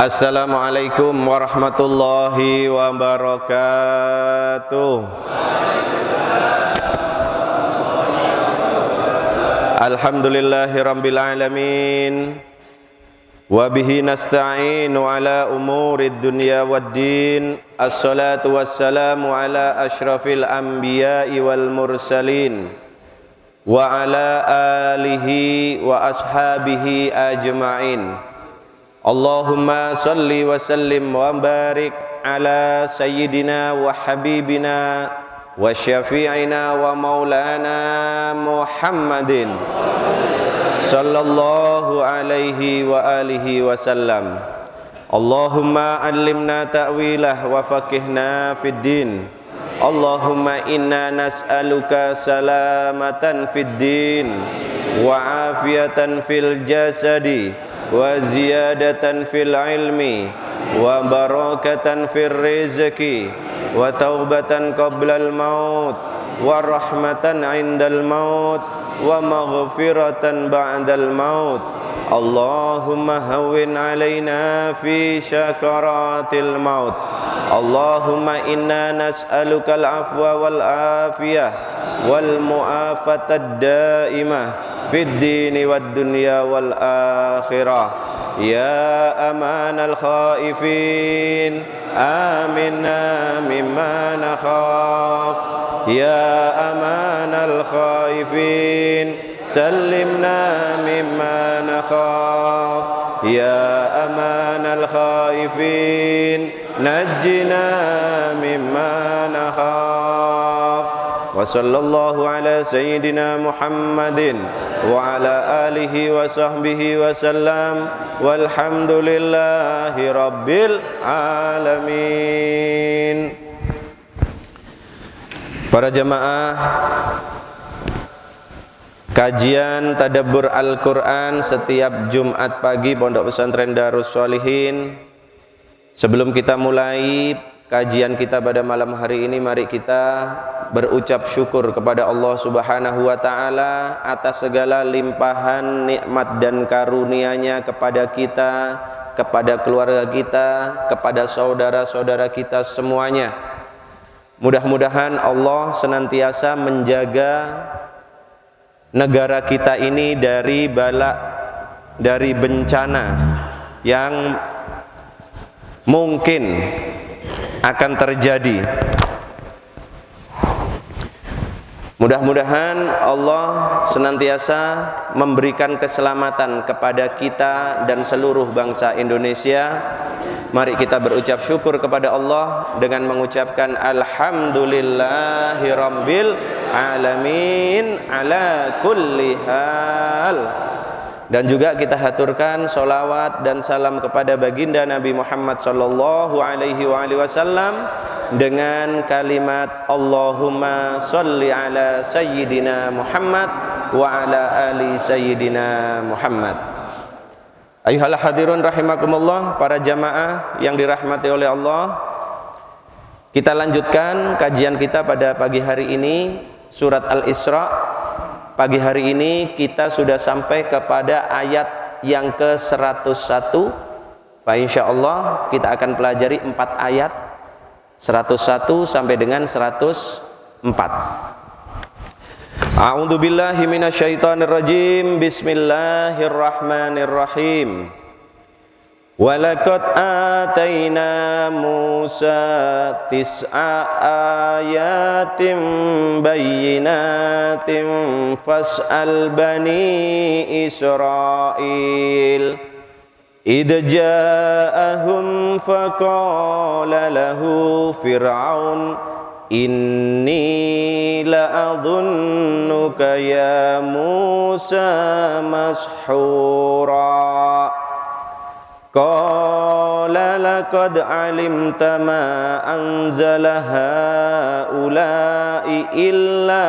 Assalamualaikum warahmatullahi wabarakatuh. Alhamdulillahi rabbil alamin. Wa bihi nasta'inu ala umurid dunya waddin. Assalatu wassalamu ala ashrafil anbiya'i wal mursalin wa ala alihi wa ashabihi ajma'in. Allahumma salli wa sallim wa barik ala sayyidina wa habibina wa syafi'ina wa maulana Muhammadin sallallahu alaihi wa alihi wa sallam. Allahumma allimna ta'wilah wa faqihna fid din. Allahumma inna nas'aluka salamatan fid din wa afiyatan fil jasadi wa ziyadatan fil ilmi wa barakatan fil rizqi wa taubatan qablal maut wa rahmatan indal maut wa maghfiratan ba'dal maut. Allahumma hawwin alaina fi syakaratil maut. Allahumma inna nas'aluka al-afwa wal afiyah wal mu'afatad daimah fid dini wad dunya wal akhirah. Ya amanal khaifin aminna mimma nakhaf. Ya amanal khaifin sallimna mimma nakhaf. Ya amanal khaifin najjina mimma nakhaf. Wa sallallahu ala sayyidina Muhammadin wa ala alihi wa sahbihi wa sallam walhamdulillahi rabbil alamin. Para jamaah, kajian tadabbur Al-Quran setiap Jumat pagi Pondok Pesantren Darus Sholihin. Sebelum kita mulai kajian kita pada malam hari ini, mari kita berucap syukur kepada Allah Subhanahu wa ta'ala atas segala limpahan nikmat dan karunia-Nya kepada kita, kepada keluarga kita, kepada saudara-saudara kita semuanya. Mudah-mudahan Allah senantiasa menjaga negara kita ini dari bala, dari bencana yang mungkin akan terjadi. Mudah-mudahan Allah senantiasa memberikan keselamatan kepada kita dan seluruh bangsa Indonesia. Mari kita berucap syukur kepada Allah dengan mengucapkan alhamdulillahi rabbil alamin ala kulli hal. Dan juga kita haturkan solawat dan salam kepada baginda Nabi Muhammad sallallahu alaihi wasallam dengan kalimat Allahumma salli ala sayyidina Muhammad wa ala ali sayyidina Muhammad. Ayuhal hadirun rahimakumullah, para jamaah yang dirahmati oleh Allah. Kita lanjutkan kajian kita pada pagi hari ini, surat Al-Isra. Pagi hari ini kita sudah sampai kepada ayat yang ke-101. Pak, insyaallah kita akan pelajari 4 ayat, 101 sampai dengan 104. A'udzu billahi minasyaitonir rajim. Bismillahirrahmanirrahim. Walaqad atayna Musa tis'a ayatin bayyinatin fas'al bani Israil idh ja'ahum faqala lahu fir'aun inni la'adhunnuka ya Musa mashura. Qala laqad alimta ma anzala haula'i illa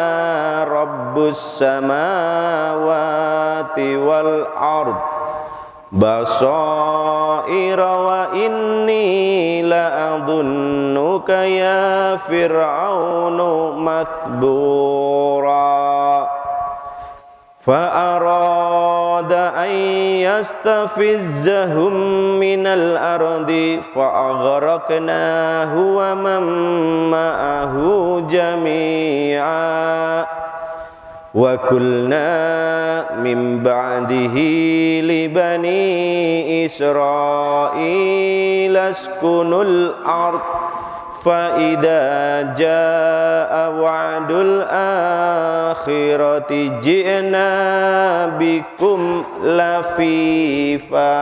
rabbus samawati wal ard basaira wa inni la'adhunnuka ya fir'aunu mathbura. فأراد arada an yastafizzahum minal ardi fa'aghraqnahu wa man ma'ahu jami'a wa kulna min ba'dihi li bani Israil askunul ard fa idza jaa wa'dul akhirati ji'na bikum lafifa.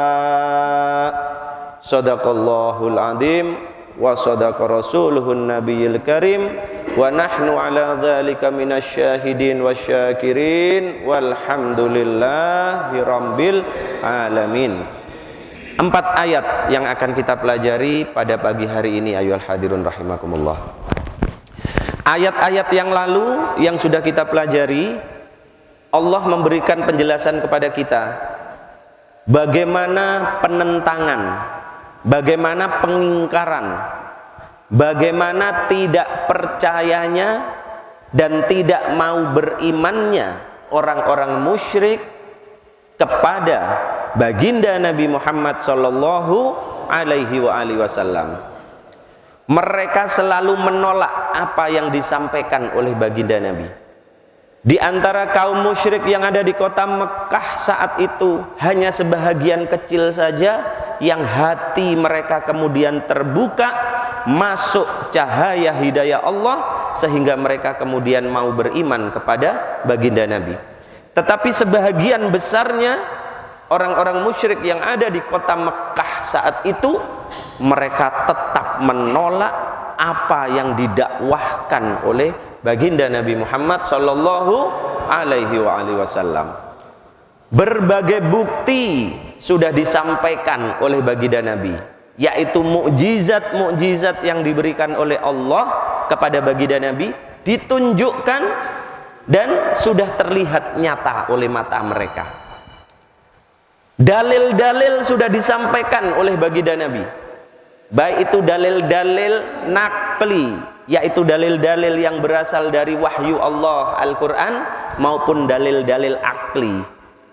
Shadaqallahul azim wa sadaqa rasuluhun nabiyil karim wa nahnu ala dzalika minasyahidin wasyakirin walhamdulillahi rabbil alamin. 4 ayat yang akan kita pelajari pada pagi hari ini ayyuhal hadirun rahimakumullah. Ayat-ayat yang lalu yang sudah kita pelajari, Allah memberikan penjelasan kepada kita bagaimana penentangan, bagaimana pengingkaran, bagaimana tidak percayanya dan tidak mau berimannya orang-orang musyrik kepada baginda Nabi Muhammad sallallahu alaihi wasallam. Mereka selalu menolak apa yang disampaikan oleh baginda Nabi. Di antara kaum musyrik yang ada di kota Mekah saat itu hanya sebahagian kecil saja yang hati mereka kemudian terbuka masuk cahaya hidayah Allah sehingga mereka kemudian mau beriman kepada baginda Nabi. Tetapi sebahagian besarnya orang-orang musyrik yang ada di kota Mekah saat itu mereka tetap menolak apa yang didakwahkan oleh baginda Nabi Muhammad sallallahu alaihi wasallam. Berbagai bukti sudah disampaikan oleh baginda Nabi, yaitu mukjizat-mukjizat yang diberikan oleh Allah kepada baginda Nabi ditunjukkan dan sudah terlihat nyata oleh mata mereka. Dalil-dalil sudah disampaikan oleh baginda Nabi, baik itu dalil-dalil naqli, yaitu dalil-dalil yang berasal dari wahyu Allah Al-Quran, maupun dalil-dalil akli,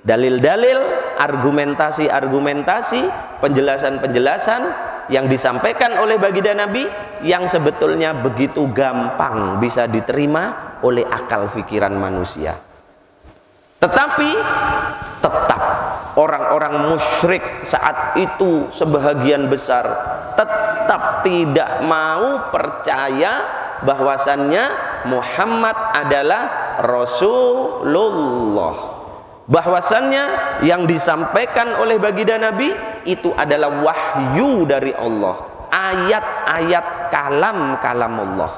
dalil-dalil argumentasi-argumentasi, penjelasan-penjelasan yang disampaikan oleh baginda Nabi yang sebetulnya begitu gampang bisa diterima oleh akal pikiran manusia. Tetapi tetap orang-orang musyrik saat itu sebahagian besar tetap tidak mau percaya bahwasannya Muhammad adalah Rasulullah, bahwasannya yang disampaikan oleh baginda Nabi itu adalah wahyu dari Allah, ayat-ayat kalam-kalam Allah.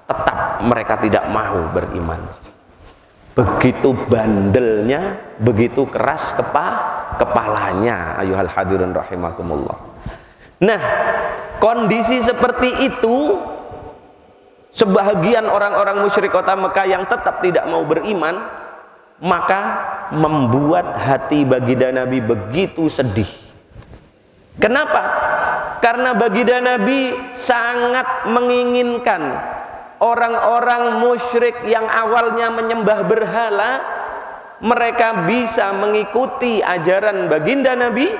Tetap mereka tidak mau beriman. Begitu bandelnya, begitu keras kepalanya ayyuhal hadirun rahimakumullah. Nah, kondisi seperti itu sebahagian orang-orang musyrik kota Mekah yang tetap tidak mau beriman, maka membuat hati baginda Nabi begitu sedih. Kenapa? Karena baginda Nabi sangat menginginkan orang-orang musyrik yang awalnya menyembah berhala, mereka bisa mengikuti ajaran baginda Nabi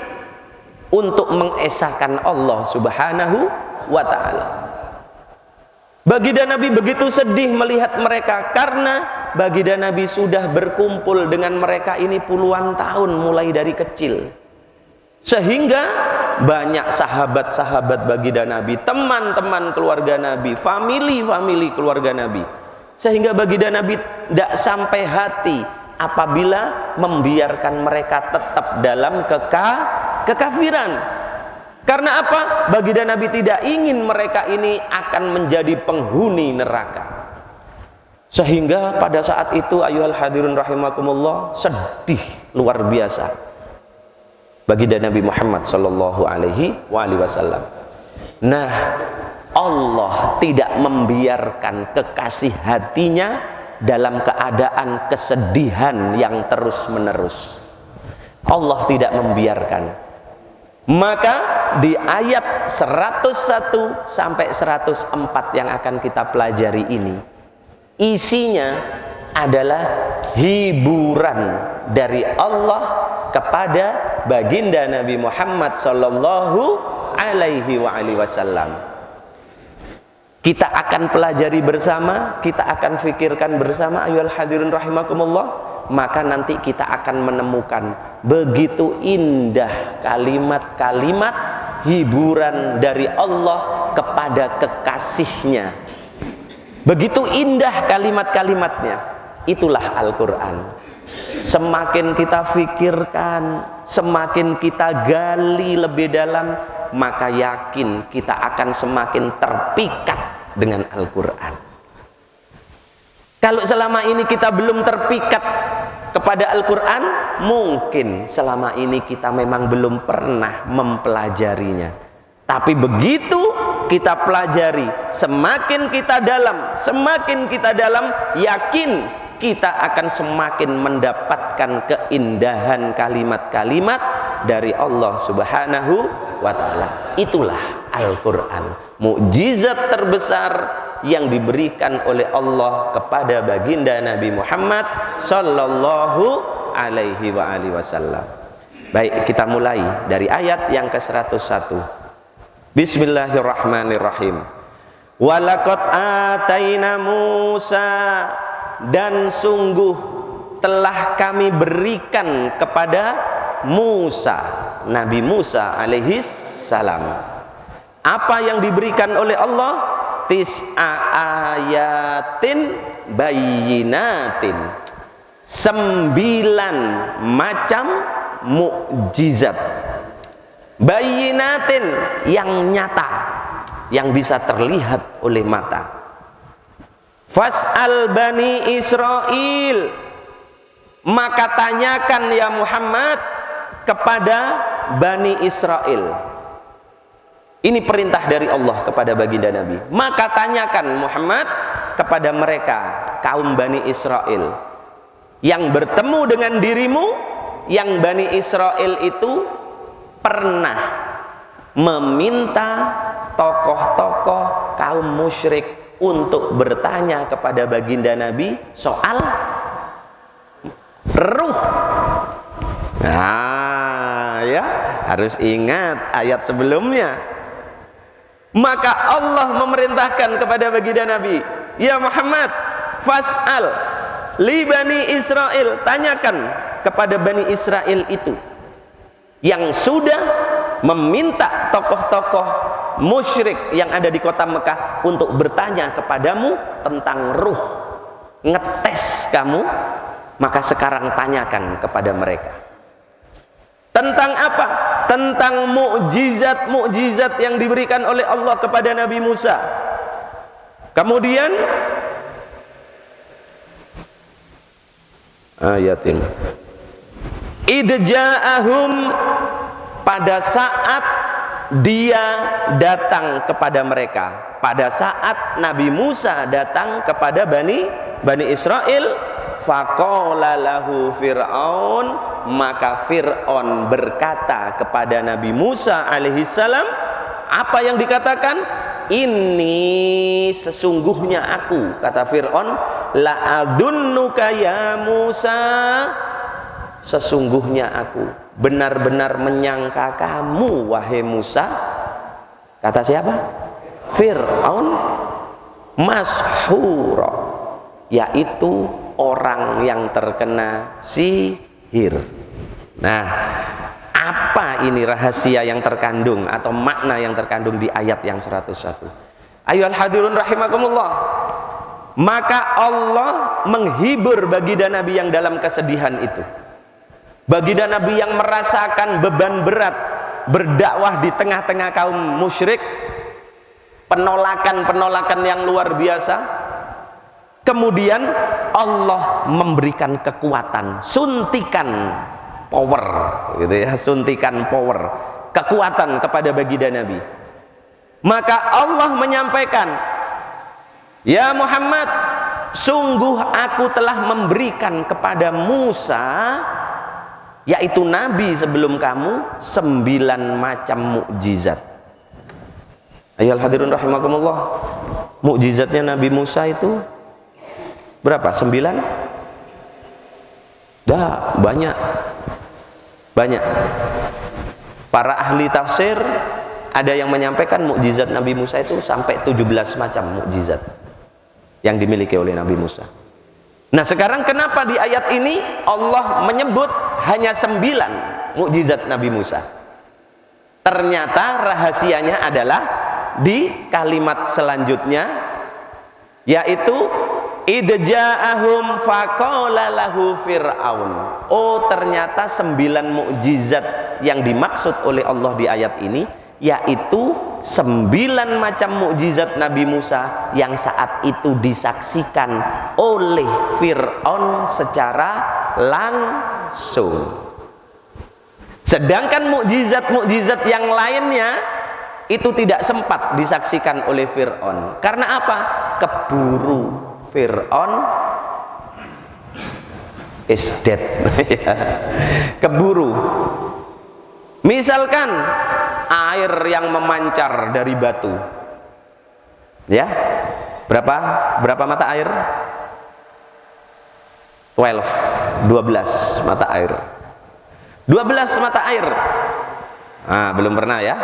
untuk mengesahkan Allah Subhanahu wa ta'ala. Baginda Nabi begitu sedih melihat mereka, karena baginda Nabi sudah berkumpul dengan mereka ini puluhan tahun mulai dari kecil, sehingga banyak sahabat-sahabat baginda Nabi, teman-teman keluarga Nabi, famili keluarga Nabi, sehingga baginda Nabi tidak sampai hati apabila membiarkan mereka tetap dalam kekafiran. Karena apa? Baginda Nabi tidak ingin mereka ini akan menjadi penghuni neraka. Sehingga pada saat itu ayyuhal hadirun rahimakumullah, sedih luar biasa baginda Nabi Muhammad sallallahu alaihi wasallam. Nah, Allah tidak membiarkan kekasih hatinya dalam keadaan kesedihan yang terus menerus. Allah tidak membiarkan. Maka di ayat 101 sampai 104 yang akan kita pelajari ini, isinya adalah hiburan dari Allah kepada baginda Nabi Muhammad sallallahu alaihi wasallam. Kita akan pelajari bersama, kita akan fikirkan bersama, ayyuhal hadirin rahimakumullah. Maka nanti kita akan menemukan begitu indah kalimat-kalimat hiburan dari Allah kepada kekasihnya. Begitu indah kalimat-kalimatnya. Itulah Al-Quran. Semakin kita fikirkan, semakin kita gali lebih dalam, maka yakin kita akan semakin terpikat dengan Al-Quran. Kalau selama ini kita belum terpikat kepada Al-Quran, mungkin selama ini kita memang belum pernah mempelajarinya. Tapi begitu kita pelajari, semakin kita dalam, yakin kita akan semakin mendapatkan keindahan kalimat-kalimat dari Allah Subhanahu wa ta'ala. Itulah Al-Quran, mukjizat terbesar yang diberikan oleh Allah kepada baginda Nabi Muhammad sallallahu alaihi wasallam. Baik, kita mulai dari ayat yang ke-101. Bismillahirrahmanirrahim. Walaqad ataina Musa, dan sungguh telah kami berikan kepada Musa, Nabi Musa alaihi salam. Apa yang diberikan oleh Allah? Tis'a ayatin bayyinatin, 9 macam mukjizat. Bayyinatin, yang nyata, yang bisa terlihat oleh mata. Fas'al bani Israel, maka tanyakan ya Muhammad kepada Bani Israel. Ini perintah dari Allah kepada baginda Nabi. Maka tanyakan Muhammad kepada mereka, kaum Bani Israel yang bertemu dengan dirimu, yang Bani Israel itu pernah meminta tokoh-tokoh kaum musyrik untuk bertanya kepada baginda Nabi soal ruh. Nah, ya, harus ingat ayat sebelumnya. Maka Allah memerintahkan kepada baginda Nabi, ya Muhammad, fas'al li Bani Israel, tanyakan kepada Bani Israel itu yang sudah meminta tokoh-tokoh musyrik yang ada di kota Mekah untuk bertanya kepadamu tentang ruh, ngetes kamu. Maka sekarang tanyakan kepada mereka tentang apa? Tentang mukjizat-mukjizat yang diberikan oleh Allah kepada Nabi Musa. Kemudian ayatin idja'ahum, pada saat dia datang kepada mereka, pada saat Nabi Musa datang kepada Bani Israel. Faqala lahu Fir'aun, maka Fir'aun berkata kepada Nabi Musa alaihissalam, apa yang dikatakan? Ini sesungguhnya aku, kata Fir'aun, la'adunnuka ya Musa, sesungguhnya aku benar-benar menyangka kamu wahai Musa. Kata siapa? Fir'aun. Mashura, yaitu orang yang terkena sihir. Nah, apa ini rahasia yang terkandung atau makna yang terkandung di ayat yang 101? Ayyuhal hadirun rahimakumullah. Maka Allah menghibur baginda Nabi yang dalam kesedihan itu. Baginda Nabi yang merasakan beban berat berdakwah di tengah-tengah kaum musyrik, penolakan-penolakan yang luar biasa. Kemudian Allah memberikan kekuatan, suntikan power, gitu ya, suntikan power, kekuatan kepada baginda Nabi. Maka Allah menyampaikan, ya Muhammad, sungguh aku telah memberikan kepada Musa, yaitu Nabi sebelum kamu, 9 macam mukjizat. Ayyuhal hadirun rahimakumullah. Mukjizatnya Nabi Musa itu berapa? 9? Dah banyak. Banyak. Para ahli tafsir ada yang menyampaikan mukjizat Nabi Musa itu sampai 17 macam mukjizat yang dimiliki oleh Nabi Musa. Nah, sekarang kenapa di ayat ini Allah menyebut hanya 9 mukjizat Nabi Musa? Ternyata rahasianya adalah di kalimat selanjutnya, yaitu idja'ahum faqala lahu fir'aun. Oh, ternyata 9 mukjizat yang dimaksud oleh Allah di ayat ini yaitu 9 macam mukjizat Nabi Musa yang saat itu disaksikan oleh Fir'aun secara langsung. Sedangkan mukjizat-mukjizat yang lainnya itu tidak sempat disaksikan oleh Fir'aun. Karena apa? Keburu Fir'aun is dead. Keburu. Misalkan air yang memancar dari batu, ya, berapa mata air? 12 mata air. 12 mata air. Ah, belum pernah ya?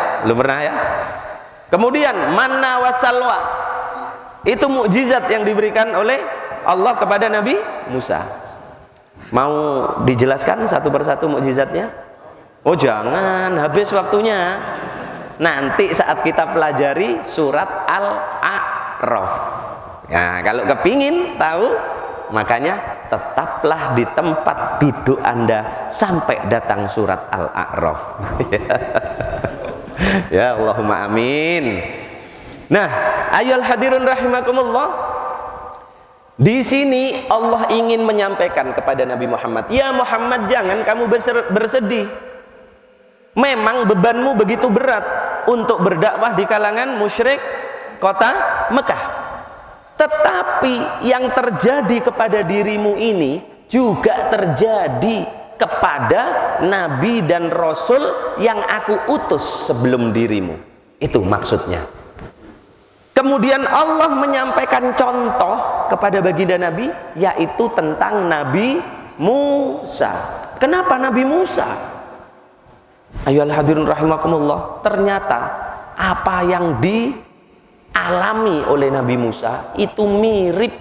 Kemudian manna wasalwa, itu mukjizat yang diberikan oleh Allah kepada Nabi Musa. Mau dijelaskan satu persatu mukjizatnya? Oh, jangan, habis waktunya. Nanti saat kita pelajari surat Al-A'raf. Nah, kalau kepingin tahu, makanya tetaplah di tempat duduk Anda sampai datang surat Al-A'raf. Ya, Allahumma amin. Nah, ayyuhal hadirun rahimakumullah, di sini Allah ingin menyampaikan kepada Nabi Muhammad, ya Muhammad, jangan kamu bersedih. Memang bebanmu begitu berat untuk berdakwah di kalangan musyrik kota Mekah. Tetapi yang terjadi kepada dirimu ini juga terjadi kepada nabi dan rasul yang aku utus sebelum dirimu. Itu maksudnya. Kemudian Allah menyampaikan contoh kepada baginda Nabi, yaitu tentang Nabi Musa. Kenapa Nabi Musa? Ayyuhal hadirun rahimakumullah, ternyata apa yang dialami oleh Nabi Musa itu mirip,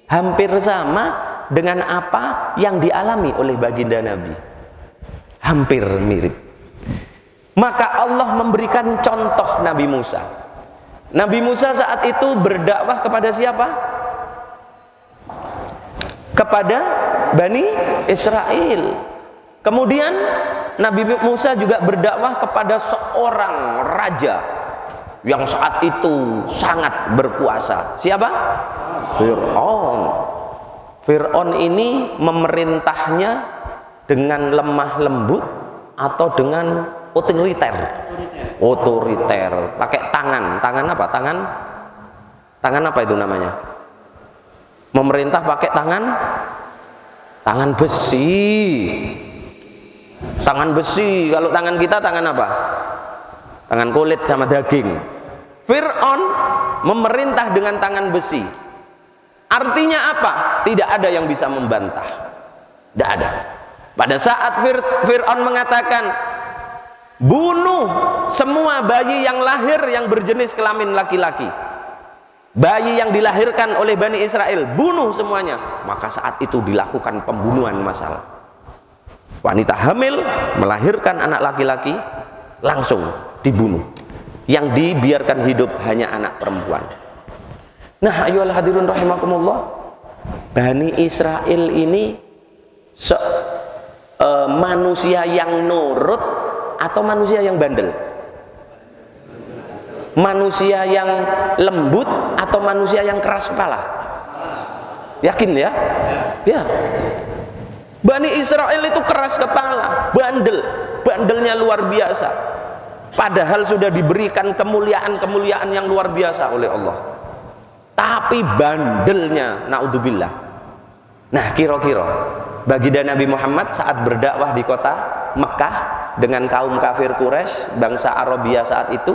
hampir sama dengan apa yang dialami oleh baginda Nabi. Hampir mirip. Maka Allah memberikan contoh Nabi Musa. Nabi Musa saat itu berdakwah kepada siapa? Kepada Bani Israel. Kemudian Nabi Musa juga berdakwah kepada seorang raja yang saat itu sangat berkuasa. Siapa? Fir'aun. Fir'aun ini memerintahnya dengan lemah lembut atau dengan otoriter. Pakai tangan apa? Tangan apa itu namanya? Memerintah pakai tangan besi. Tangan besi. Kalau tangan kita tangan apa? Tangan kulit sama daging. Fir'aun memerintah dengan tangan besi. Artinya apa? Tidak ada yang bisa membantah. Tidak ada. Pada saat Fir'aun mengatakan, bunuh semua bayi yang lahir yang berjenis kelamin laki-laki, bayi yang dilahirkan oleh Bani Israel, bunuh semuanya. Maka saat itu dilakukan pembunuhan massal. Wanita hamil melahirkan anak laki-laki langsung dibunuh. Yang dibiarkan hidup hanya anak perempuan. Nah, ayyuhal hadirun rahimakumullah, Bani Israel ini manusia yang nurut atau manusia yang bandel? Manusia yang lembut atau manusia yang keras kepala? Yakin ya? Ya. Bani Israel itu keras kepala, bandelnya luar biasa. Padahal sudah diberikan kemuliaan yang luar biasa oleh Allah. Tapi bandelnya, naudzubillah. Nah, kira-kira baginda Nabi Muhammad saat berdakwah di kota Mekah dengan kaum kafir Quraisy, bangsa Arabia saat itu,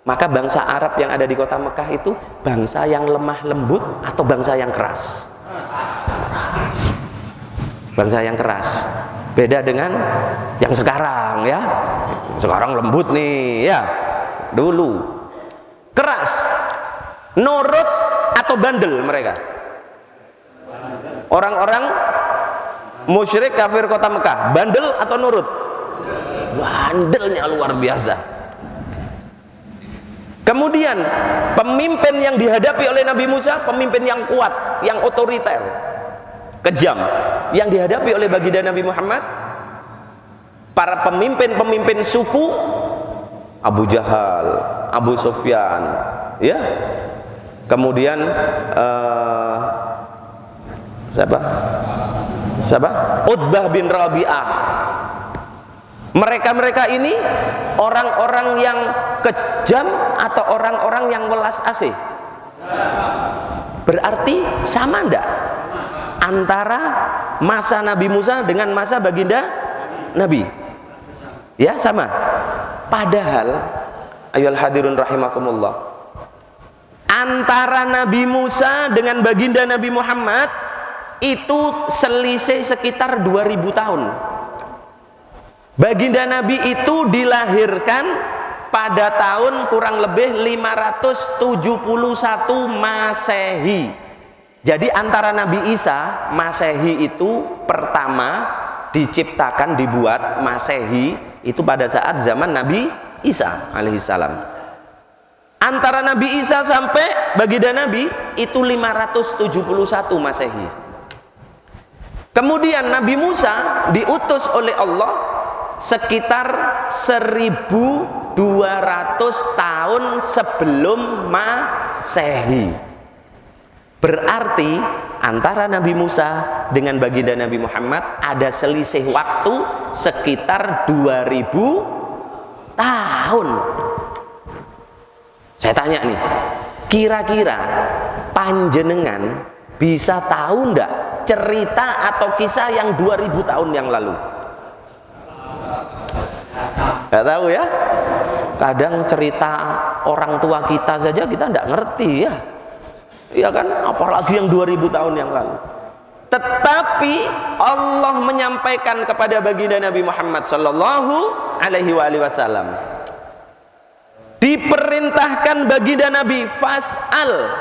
maka bangsa Arab yang ada di kota Mekah itu bangsa yang lemah lembut atau bangsa yang keras? Bangsa yang keras. Beda dengan yang sekarang ya. Sekarang lembut nih ya. Dulu keras, nurut atau bandel mereka. Orang-orang musyrik kafir kota Mekah, bandel atau nurut? Bandelnya luar biasa. Kemudian pemimpin yang dihadapi oleh Nabi Musa, pemimpin yang kuat, yang otoriter, kejam. Yang dihadapi oleh baginda Nabi Muhammad, para pemimpin-pemimpin suku, Abu Jahal, Abu Sufyan, ya. Kemudian siapa? Utbah bin Rabi'ah. Mereka ini orang-orang yang kejam atau orang-orang yang welas asih? Berarti sama enggak antara masa Nabi Musa dengan masa baginda Nabi? Ya, sama. Padahal ayyuhal hadirun rahimakumullah, antara Nabi Musa dengan baginda Nabi Muhammad itu selisih sekitar 2000 tahun. Baginda Nabi itu dilahirkan pada tahun kurang lebih 571 Masehi. Jadi antara Nabi Isa Masehi itu pertama diciptakan, dibuat Masehi itu pada saat zaman Nabi Isa alaihissalam. Antara Nabi Isa sampai baginda Nabi itu 571 Masehi. Kemudian Nabi Musa diutus oleh Allah sekitar 1200 tahun sebelum Masehi. Berarti antara Nabi Musa dengan baginda Nabi Muhammad ada selisih waktu sekitar 2000 tahun. Saya tanya nih, kira-kira panjenengan bisa tahu ndak cerita atau kisah yang 2000 tahun yang lalu? Nggak tahu ya. Kadang cerita orang tua kita saja kita nggak ngerti ya. Iya kan, apalagi yang 2000 tahun yang lalu. Tetapi Allah menyampaikan kepada baginda Nabi Muhammad sallallahu alaihi wasallam, diperintahkan baginda Nabi, fas'al,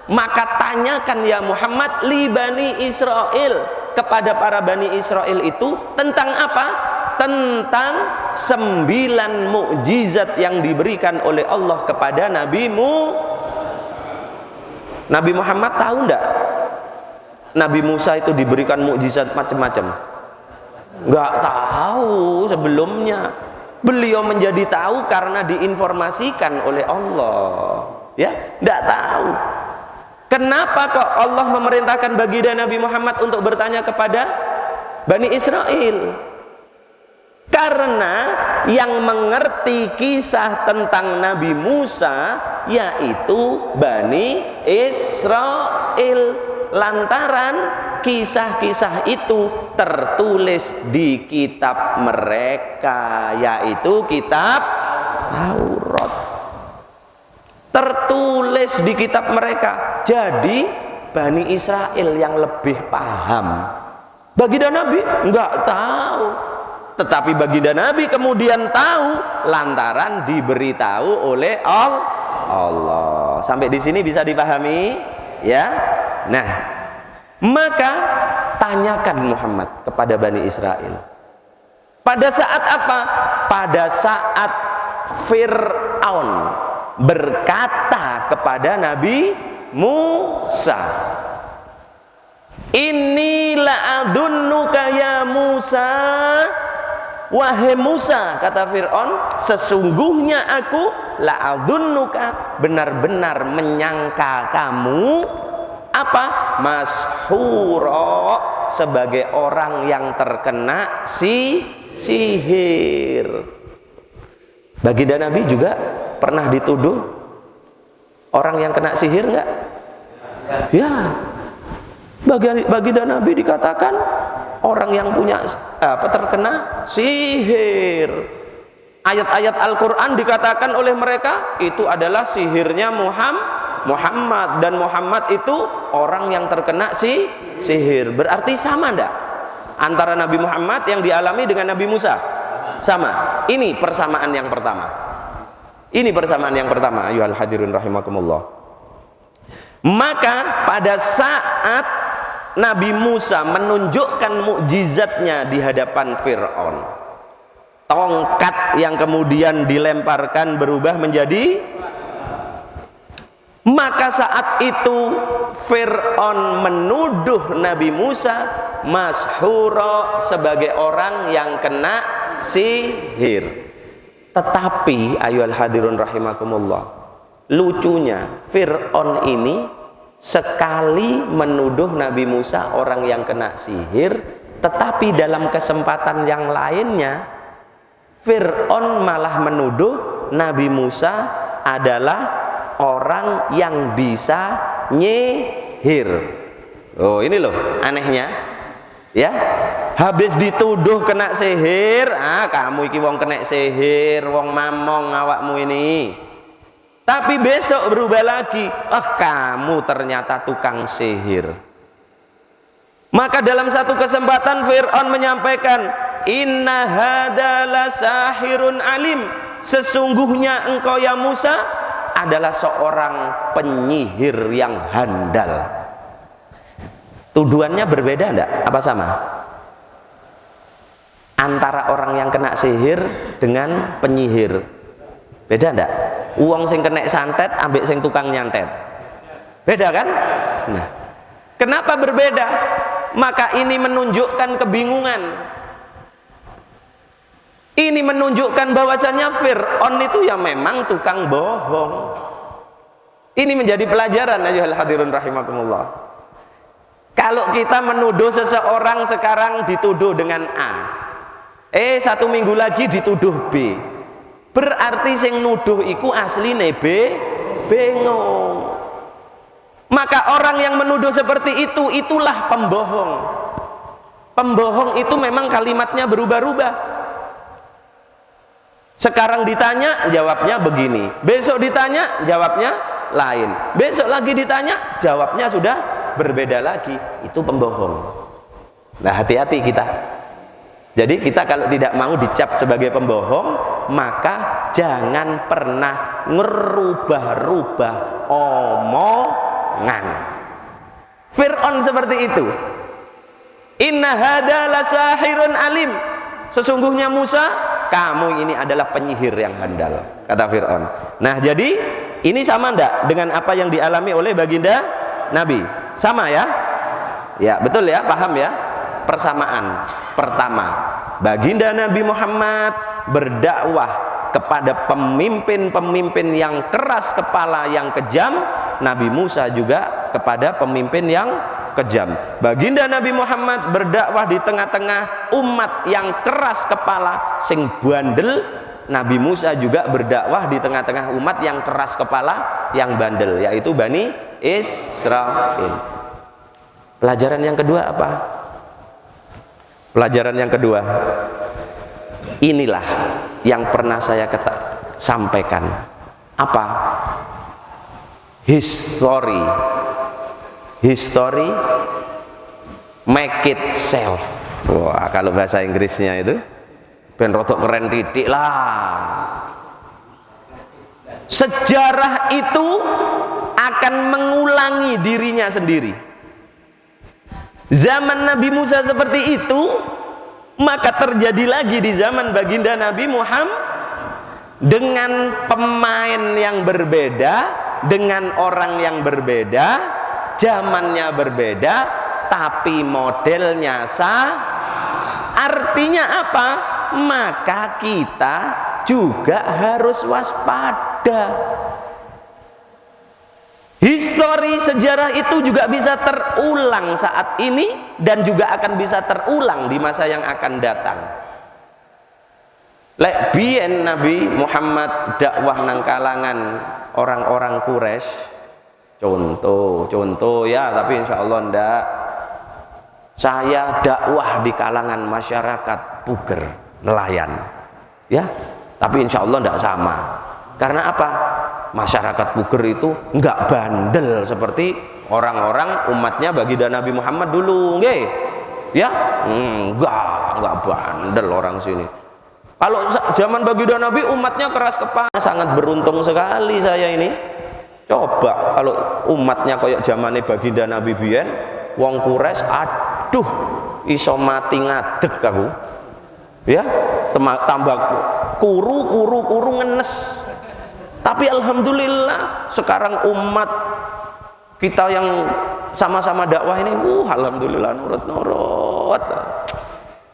maka tanyakan ya Muhammad li Bani Israel, kepada para Bani Israel itu tentang apa? Tentang 9 mukjizat yang diberikan oleh Allah kepada Nabi Muhammad. Tahu enggak Nabi Musa itu diberikan mukjizat macam-macam? Enggak tahu sebelumnya. Beliau menjadi tahu karena diinformasikan oleh Allah. Ya, enggak tahu. Kenapa kok Allah memerintahkan baginda Nabi Muhammad untuk bertanya kepada Bani Israel? Karena yang mengerti kisah tentang Nabi Musa yaitu Bani Israel, lantaran kisah-kisah itu tertulis di kitab mereka, yaitu kitab Taurat. Tertulis di kitab mereka. Jadi Bani Israel yang lebih paham. Baginda Nabi enggak tahu. Tetapi baginda Nabi kemudian tahu lantaran diberitahu oleh Allah. Sampai di sini bisa dipahami ya. Nah, maka tanyakan Muhammad kepada Bani Israel. Pada saat apa? Pada saat Fir'aun berkata kepada Nabi Musa, "Inni la'adunnuka ya Musa." Wahai Musa, kata Fir'aun, sesungguhnya aku la'adunnuka, benar-benar menyangka kamu apa? Mashura, sebagai orang yang terkena sihir. Baginda Nabi juga pernah dituduh orang yang kena sihir enggak? Ya. Baginda Nabi dikatakan orang yang punya terkena sihir. Ayat-ayat Al-Quran dikatakan oleh mereka itu adalah sihirnya Muhammad, dan Muhammad itu orang yang terkena sihir. Berarti sama enggak antara Nabi Muhammad yang dialami dengan Nabi Musa? Sama. Ini persamaan yang pertama. Ini persamaan yang pertama, ayyuhal hadirun rahimakumullah. Maka pada saat Nabi Musa menunjukkan mukjizatnya di hadapan Fir'aun, tongkat yang kemudian dilemparkan berubah menjadi, maka saat itu Fir'aun menuduh Nabi Musa masyhura sebagai orang yang kena sihir. Tetapi ayyuhal hadirun rahimakumullah, lucunya Fir'aun ini sekali menuduh Nabi Musa orang yang kena sihir, tetapi dalam kesempatan yang lainnya Fir'aun malah menuduh Nabi Musa adalah orang yang bisa nyihir. Oh, ini loh anehnya, ya. Habis dituduh kena sihir, kamu iki wong kena sihir, wong mamong awakmu ini. Tapi besok berubah lagi, kamu ternyata tukang sihir. Maka dalam satu kesempatan Fir'aun menyampaikan, inna hada lasahirun alim, sesungguhnya engkau ya Musa adalah seorang penyihir yang handal. Tuduhannya berbeda enggak? Apa sama? Antara orang yang kena sihir dengan penyihir, beda enggak? Uang sing kena santet ambek sing tukang nyantet, beda kan? Nah, kenapa berbeda? Maka ini menunjukkan kebingungan. Ini menunjukkan bahwasanya Fir'aun itu ya memang tukang bohong. Ini menjadi pelajaran ayyuhal hadirun rahimakumullah. Kalau kita menuduh seseorang sekarang dituduh dengan A, satu minggu lagi dituduh B, berarti sing nuduh iku asline B, bengong. Maka orang yang menuduh seperti itu, itulah pembohong. Pembohong itu memang kalimatnya berubah-ubah. Sekarang ditanya jawabnya begini, besok ditanya jawabnya lain, besok lagi ditanya jawabnya sudah berbeda lagi. Itu pembohong. Nah, hati-hati kita. Jadi kita kalau tidak mau dicap sebagai pembohong, maka jangan pernah ngerubah-rubah omongan. Fir'aun seperti itu. Inna hada lasahirun alim, sesungguhnya Musa, kamu ini adalah penyihir yang handal, kata Fir'aun. Nah, jadi ini sama enggak dengan apa yang dialami oleh baginda Nabi? Sama ya? Ya, betul ya, paham ya? Persamaan. Pertama, baginda Nabi Muhammad berdakwah kepada pemimpin-pemimpin yang keras kepala, yang kejam. Nabi Musa juga kepada pemimpin yang kejam. Baginda Nabi Muhammad berdakwah di tengah-tengah umat yang keras kepala, sing bandel. Nabi Musa juga berdakwah di tengah-tengah umat yang keras kepala, yang bandel, yaitu Bani Israel. Pelajaran yang kedua apa? Pelajaran yang kedua, inilah yang pernah saya sampaikan. Apa? History make it self. Wah, kalau bahasa Inggrisnya itu ben rodok keren titik lah. Sejarah itu akan mengulangi dirinya sendiri. Zaman Nabi Musa seperti itu, maka terjadi lagi di zaman baginda Nabi Muhammad dengan pemain yang berbeda, dengan orang yang berbeda, zamannya berbeda, tapi modelnya sama. Artinya apa? Maka kita juga harus waspada. Histori sejarah itu juga bisa terulang saat ini dan juga akan bisa terulang di masa yang akan datang. Lek biyen Nabi Muhammad dakwah nang kalangan orang-orang Quraisy, contoh ya, tapi insya Allah ndak. Saya dakwah di kalangan masyarakat Puger, nelayan, ya, tapi insya Allah ndak sama. Karena apa? Masyarakat Puger itu enggak bandel seperti orang-orang umatnya baginda Nabi Muhammad dulu, nggih. Ya? Enggak bandel orang sini. Kalau zaman baginda Nabi umatnya keras kepala, sangat beruntung sekali saya ini. Coba kalau umatnya kayak zamannya baginda Nabi biyen, wong Quraisy, aduh, iso mati ngadeg aku. Ya, tambah kuru ngenes. Tapi alhamdulillah sekarang umat kita yang sama-sama dakwah ini, alhamdulillah nurut.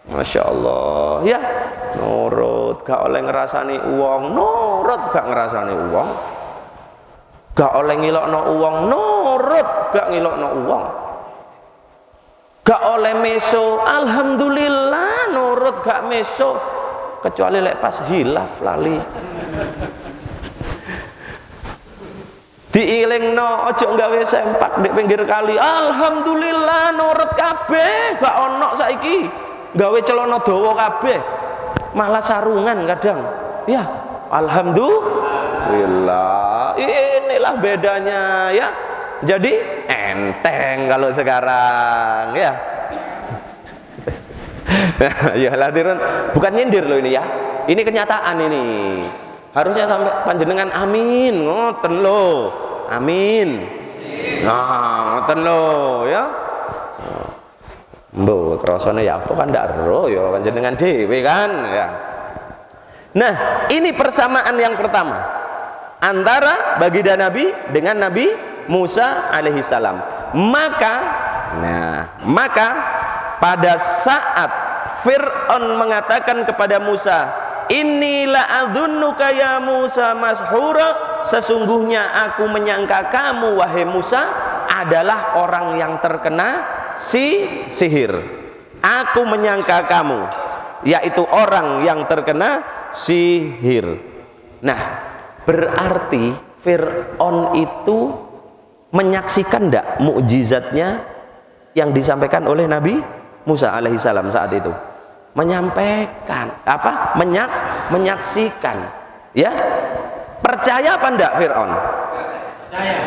Masya Allah, ya nurut, gak oleh ngerasani uang, nurut gak ngerasani uang, gak oleh ngilokno uang, nurut gak ngilokno uang, gak oleh meso, alhamdulillah nurut gak meso, kecuali lek pas hilaf lali. Diilingno ojo gawe sempak di pinggir kali, alhamdulillah nurut kabeh, gak ono saiki gawe celana dawa kabeh, malah sarungan kadang. Ya, alhamdulillah. Inilah bedanya ya. Jadi enteng kalau sekarang ya. Ya hadirin, bukan nyindir loh ini ya. Ini kenyataan ini. Harusnya sampai panjenengan amin, ngoten loh. Amin. Nah, ngoten loh ya. Mbok krasane ya apa kan ndak ero ya panjenengan dhewe kan ya. Nah, ini persamaan yang pertama antara baginda Nabi dengan Nabi Musa alaihi salam. Maka pada saat Fir'aun mengatakan kepada Musa, "Inilah adzunnuka ya Musa mashura," sesungguhnya aku menyangka kamu wahai Musa adalah orang yang terkena sihir. Aku menyangka kamu yaitu orang yang terkena sihir. Nah, berarti Fir'aun itu menyaksikan enggak mukjizatnya yang disampaikan oleh Nabi Musa alaihissalam saat itu? Menyampaikan apa? Menyaksikan. Ya, percaya apa enggak Fir'aun?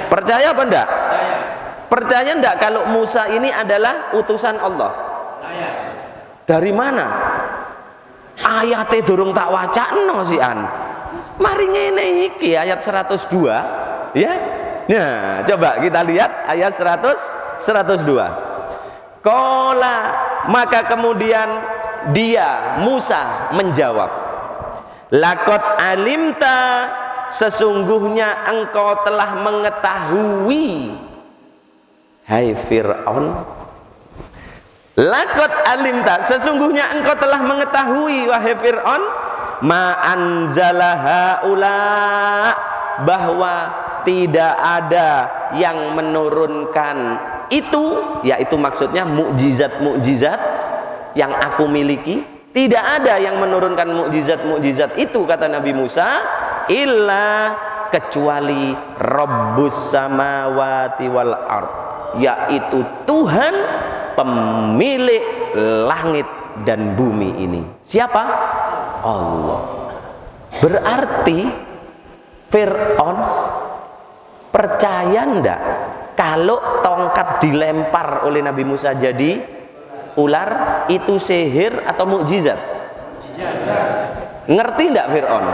Percaya apa enggak? Percaya enggak kalau Musa ini adalah utusan Allah? Dari mana? Ayatnya durung tak wacana sian. Mari ngene iki ayat 102 ya. Nah, coba kita lihat ayat 102. Qala, maka kemudian dia Musa menjawab, laqad alimta, sesungguhnya engkau telah mengetahui hai Fir'aun. Laqad alimta, sesungguhnya engkau telah mengetahui wahai Fir'aun, ma anzala haula, bahwa tidak ada yang menurunkan itu, yaitu maksudnya mukjizat-mukjizat yang aku miliki. Tidak ada yang menurunkan mukjizat-mukjizat itu, kata Nabi Musa, illa, kecuali Rabbus samawati wal ard, yaitu Tuhan pemilik langit dan bumi ini. Siapa? Allah. Berarti Fir'aun percaya ndak kalau tongkat dilempar oleh Nabi Musa jadi ular itu sihir atau mukjizat? Ngerti ndak Fir'aun?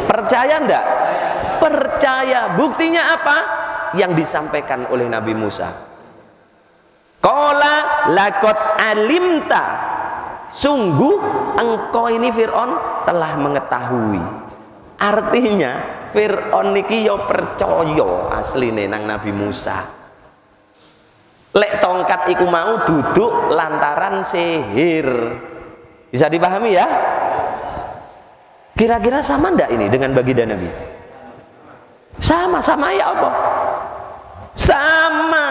Percaya ndak? Percaya. Buktinya apa? Yang disampaikan oleh Nabi Musa. Qala laqad alimta, sungguh engkau ini Fir'aun telah mengetahui. Artinya Fir'aun niki yo percaya asline nang Nabi Musa. Lek tongkat iku mau duduk lantaran sihir. Bisa dipahami ya? Kira-kira sama ndak ini dengan baginda Nabi? Sama ya apa? Sama.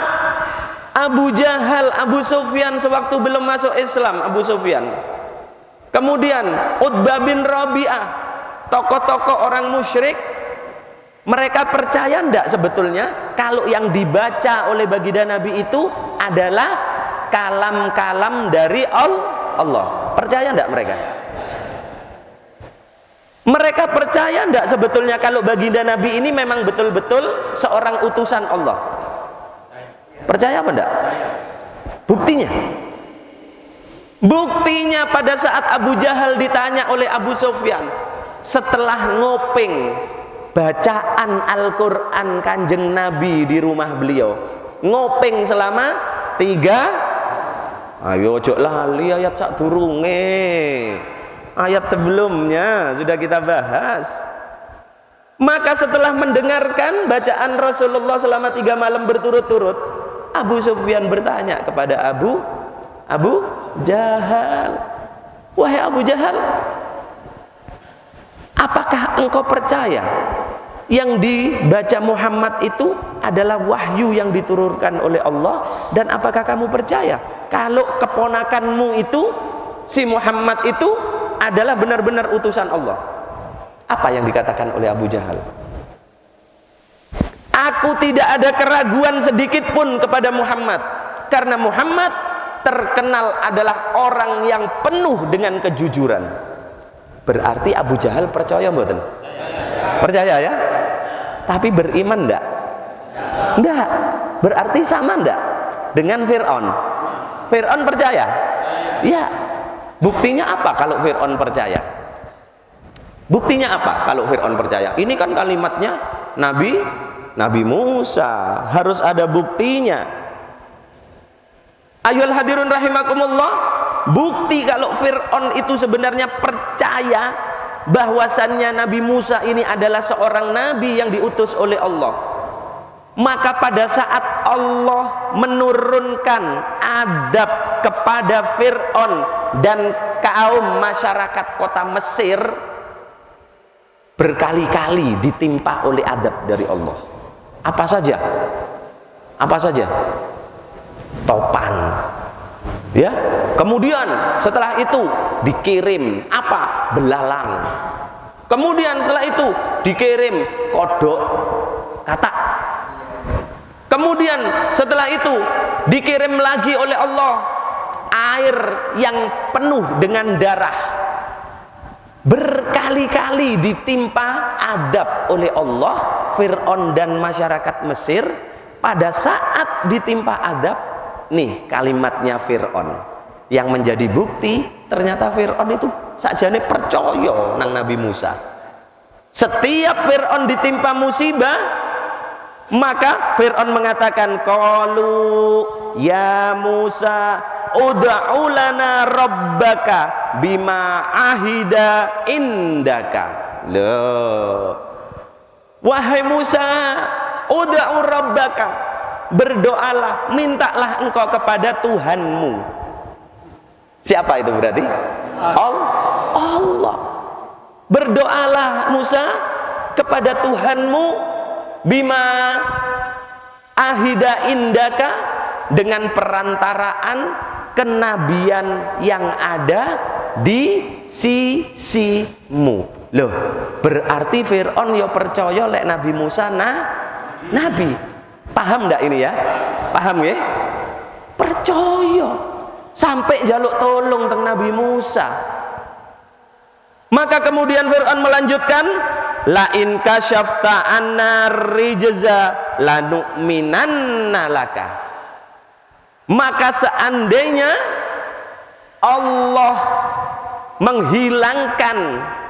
Abu Jahal, Abu Sufyan sewaktu belum masuk Islam, Abu Sufyan. Kemudian Utbah bin Rabi'ah, tokoh-tokoh orang musyrik, mereka percaya ndak sebetulnya kalau yang dibaca oleh baginda Nabi itu adalah kalam-kalam dari Allah? Percaya ndak mereka? Mereka percaya ndak sebetulnya kalau baginda Nabi ini memang betul-betul seorang utusan Allah? Percaya apa enggak? Buktinya Buktinya pada saat Abu Jahal ditanya oleh Abu Sufyan setelah ngopeng bacaan Al-Quran Kanjeng Nabi di rumah beliau, ngopeng selama 3, ayo ojo lali ayat sak durunge, ayat sebelumnya sudah kita bahas. Maka setelah mendengarkan bacaan Rasulullah selama 3 malam berturut-turut, Abu Sufyan bertanya kepada Abu Jahal, wahai Abu Jahal, apakah engkau percaya yang dibaca Muhammad itu adalah wahyu yang diturunkan oleh Allah, dan apakah kamu percaya kalau keponakanmu itu, si Muhammad itu adalah benar-benar utusan Allah? Apa yang dikatakan oleh Abu Jahal? Aku tidak ada keraguan sedikit pun kepada Muhammad, karena Muhammad terkenal adalah orang yang penuh dengan kejujuran. Berarti Abu Jahal percaya mboten? Percaya ya? Tapi beriman enggak? Enggak. Berarti sama enggak dengan Fir'aun? Fir'aun percaya? Ya. Buktinya apa kalau Fir'aun percaya? Buktinya apa kalau Fir'aun percaya? Ini kan kalimatnya Nabi Musa, harus ada buktinya. Ayyuhal hadirun rahimakumullah, bukti kalau Fir'aun itu sebenarnya percaya bahwasannya Nabi Musa ini adalah seorang nabi yang diutus oleh Allah. Maka pada saat Allah menurunkan adab kepada Fir'aun dan kaum masyarakat kota Mesir, berkali-kali ditimpa oleh adab dari Allah. Apa saja? Apa saja? Topan. Ya. Kemudian setelah itu dikirim apa? Belalang. Kemudian setelah itu dikirim kodok, katak. Kemudian setelah itu dikirim lagi oleh Allah air yang penuh dengan darah. Berkali-kali ditimpa adab oleh Allah Fir'aun dan masyarakat Mesir. Pada saat ditimpa adab, nih kalimatnya Fir'aun yang menjadi bukti ternyata Fir'aun itu sakjane percaya nang Nabi Musa. Setiap Fir'aun ditimpa musibah, maka Fir'aun mengatakan, qalu ya Musa ud'u lana rabbaka bima ahida indaka. Loh, wahai Musa, ud'u rabbaka, berdoalah, mintalah engkau kepada Tuhanmu. Siapa itu berarti? Allah. Berdoalah Musa kepada Tuhanmu bima ahida indaka, dengan perantaraan kenabian yang ada di sisimu. Loh, berarti Fir'aun ya percaya lek Nabi Musa nabi. Paham ndak ini ya? Paham ya? Percaya sampai jaluk tolong teng Nabi Musa. Maka kemudian Fir'aun melanjutkan, la in kasyafta anna rijza lanu'minanna laka. Maka seandainya Allah menghilangkan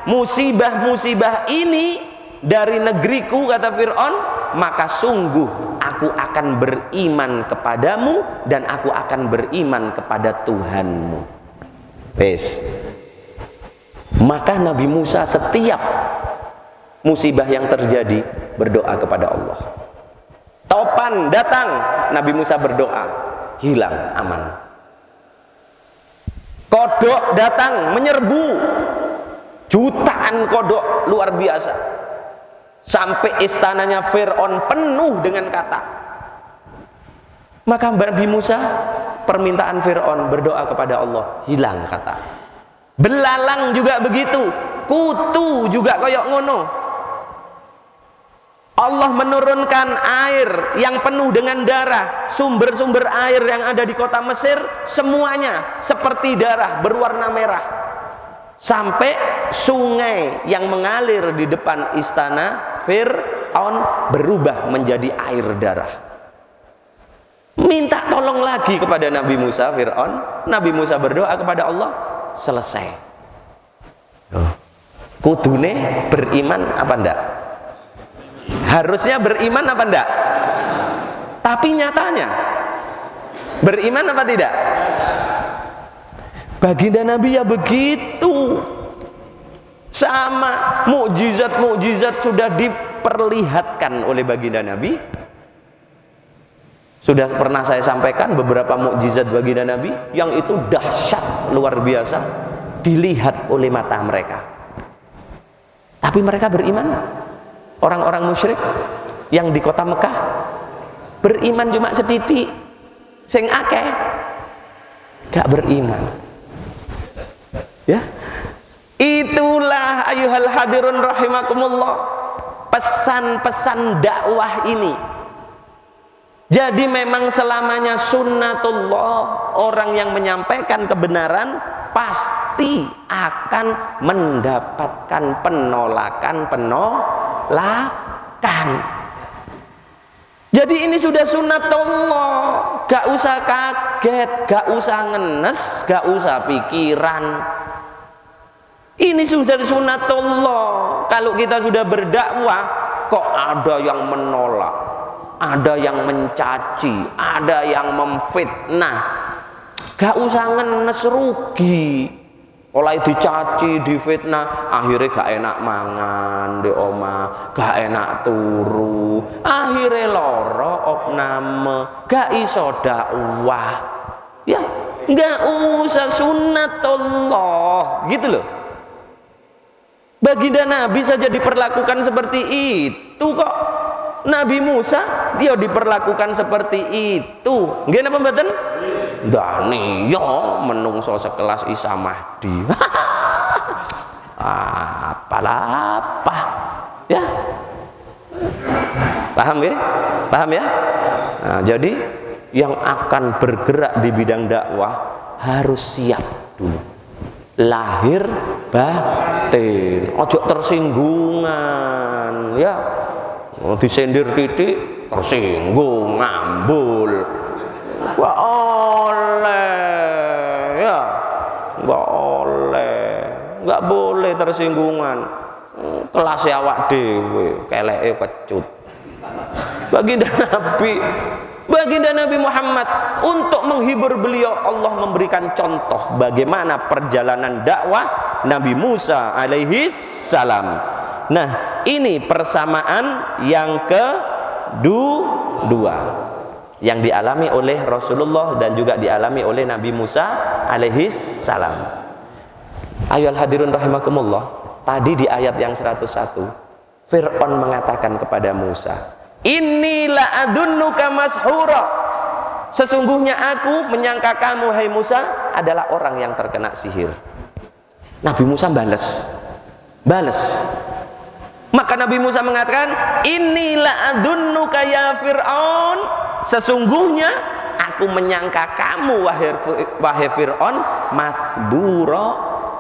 musibah-musibah ini dari negeriku, kata Fir'aun, maka sungguh aku akan beriman kepadamu dan aku akan beriman kepada Tuhanmu. Wes. Maka Nabi Musa setiap musibah yang terjadi berdoa kepada Allah. Topan datang, Nabi Musa berdoa, hilang, aman. Kodok datang menyerbu, jutaan kodok luar biasa, sampai istananya Fir'aun penuh dengan katak. Maka Nabi Musa, permintaan Fir'aun, berdoa kepada Allah, hilang katak. Belalang juga begitu, kutu juga koyok ngono. Allah menurunkan air yang penuh dengan darah, sumber-sumber air yang ada di kota Mesir semuanya seperti darah berwarna merah, sampai sungai yang mengalir di depan istana Fir'aun berubah menjadi air darah. Minta tolong ngomong lagi kepada Nabi Musa, Fir'aun. Nabi Musa berdoa kepada Allah, selesai. Kudune beriman apa enggak? Harusnya beriman apa enggak? Tapi nyatanya beriman apa tidak? Baginda Nabi ya begitu. Sama mukjizat-mukjizat sudah diperlihatkan oleh baginda Nabi. Sudah pernah saya sampaikan beberapa mukjizat baginda Nabi yang itu dahsyat luar biasa dilihat oleh mata mereka. Tapi mereka beriman. Orang-orang musyrik yang di kota Mekah beriman cuma setitik, sing akeh gak beriman. Ya. Itulah ayuhal hadirun rahimakumullah, pesan-pesan dakwah ini. Jadi memang selamanya sunnatullah, orang yang menyampaikan kebenaran pasti akan mendapatkan penolakan. Jadi ini sudah sunnatullah, gak usah kaget, gak usah ngenes, gak usah pikiran. Ini sudah sunnatullah. Kalau kita sudah berdakwah kok ada yang menolak, ada yang mencaci, ada yang memfitnah, gak usah ngenes, rugi. Oleh dicaci, difitnah, akhirnya gak enak mangan di omah, gak enak turu, akhirnya loro opname, gak iso dakwah. Ya, gak usah, sunnatullah, gitu loh. Baginda Nabi saja diperlakukan seperti itu kok. Nabi Musa dia diperlakukan seperti itu. Nggih napa mboten? Dani yo menungso sekelas Isa Mahdi. Apa ya? Paham ya? Paham ya? Nah, jadi yang akan bergerak di bidang dakwah harus siap dulu. Lahir batin, ojo tersinggungan ya. Disendir titik tersinggung, ngambul. Gak oleh ya, gak oleh, gak boleh tersinggungan. Kelasnya awak dewe, keleke kecut. Baginda Nabi Muhammad, untuk menghibur beliau Allah memberikan contoh bagaimana perjalanan dakwah Nabi Musa alaihi salam. Nah, ini persamaan yang kedua yang dialami oleh Rasulullah dan juga dialami oleh Nabi Musa alaihi salam. Ayohal hadirun rahimakumullah, tadi di ayat yang 101 Fir'aun mengatakan kepada Musa, "Inilah adunnuka mashura." Sesungguhnya aku menyangka kamu hai Musa adalah orang yang terkena sihir. Nabi Musa balas. Maka Nabi Musa mengatakan, "Inilah adunnuka ya Fir'aun." Sesungguhnya aku menyangka kamu wahai Fir'aun mathbura,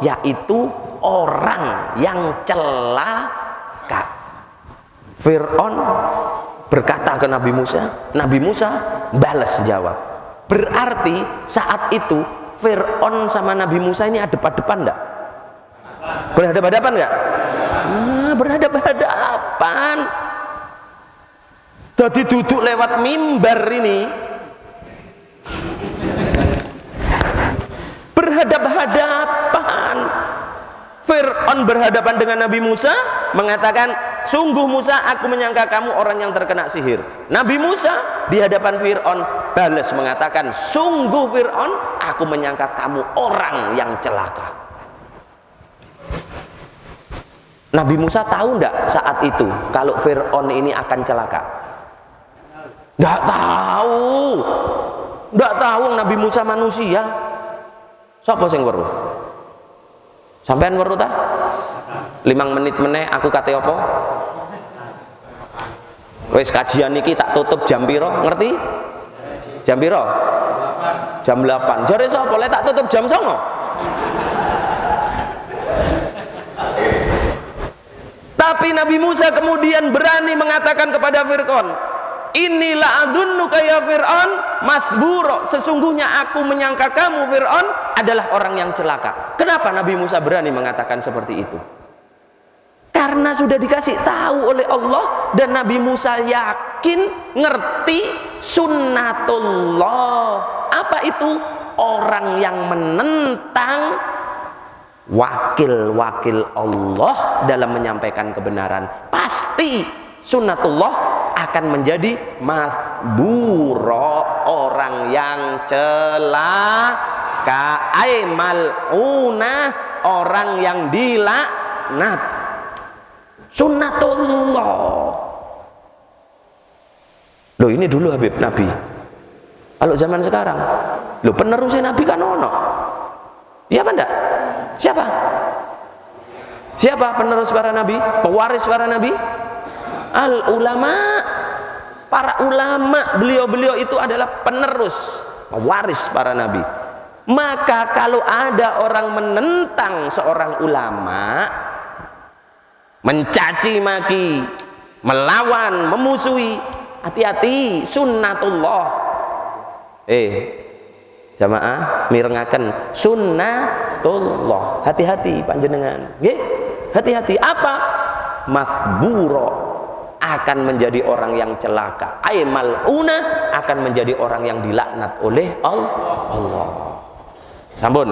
yaitu orang yang celaka. Fir'aun berkata ke Nabi Musa, Nabi Musa balas jawab. Berarti saat itu Fir'aun sama Nabi Musa ini hadap-hadapan enggak? Berhadapan-hadapan enggak? Berhadapan. Jadi duduk lewat mimbar ini berhadap-hadapan. Fir'aun berhadapan dengan Nabi Musa mengatakan, "Sungguh Musa, aku menyangka kamu orang yang terkena sihir." Nabi Musa di hadapan Fir'aun balas mengatakan, "Sungguh Fir'aun, aku menyangka kamu orang yang celaka." Nabi Musa tahu enggak saat itu kalau Fir'aun ini akan celaka? Enggak tahu. Enggak tahu, Nabi Musa manusia. Sapa sing weruh? Sampean weruh ta? 5 menit meneh aku kate apa? Wis kajian iki tak tutup jam piro? Ngerti? Jam piro? Jam 8. Jare sapa lek tak tutup jam 09? Tapi Nabi Musa kemudian berani mengatakan kepada Fir'aun, inilah adunnuka ya Fir'aun mathbura, sesungguhnya aku menyangka kamu Fir'aun adalah orang yang celaka. Kenapa Nabi Musa berani mengatakan seperti itu? Karena sudah dikasih tahu oleh Allah, dan Nabi Musa yakin ngerti sunnatullah. Apa itu? Orang yang menentang wakil-wakil Allah dalam menyampaikan kebenaran, pasti sunnatullah akan menjadi mathbura, orang yang celaka, ay mal'unah, orang yang dilaknat. Sunnatullah. Loh, ini dulu Habib Nabi. Kalau zaman sekarang, loh penerusnya Nabi kan ono. Iya apa enggak? Siapa? Siapa penerus para nabi? Pewaris para nabi? Al ulama. Para ulama, beliau-beliau itu adalah penerus, pewaris para nabi. Maka kalau ada orang menentang seorang ulama, mencaci maki, melawan, memusuhi, hati-hati, sunnatullah. Jamaah mirengaken sunnatullah, hati-hati panjenengan, nggih, hati-hati. Apa? Mathbura, akan menjadi orang yang celaka, ay mal'una, akan menjadi orang yang dilaknat oleh Allah. Sampun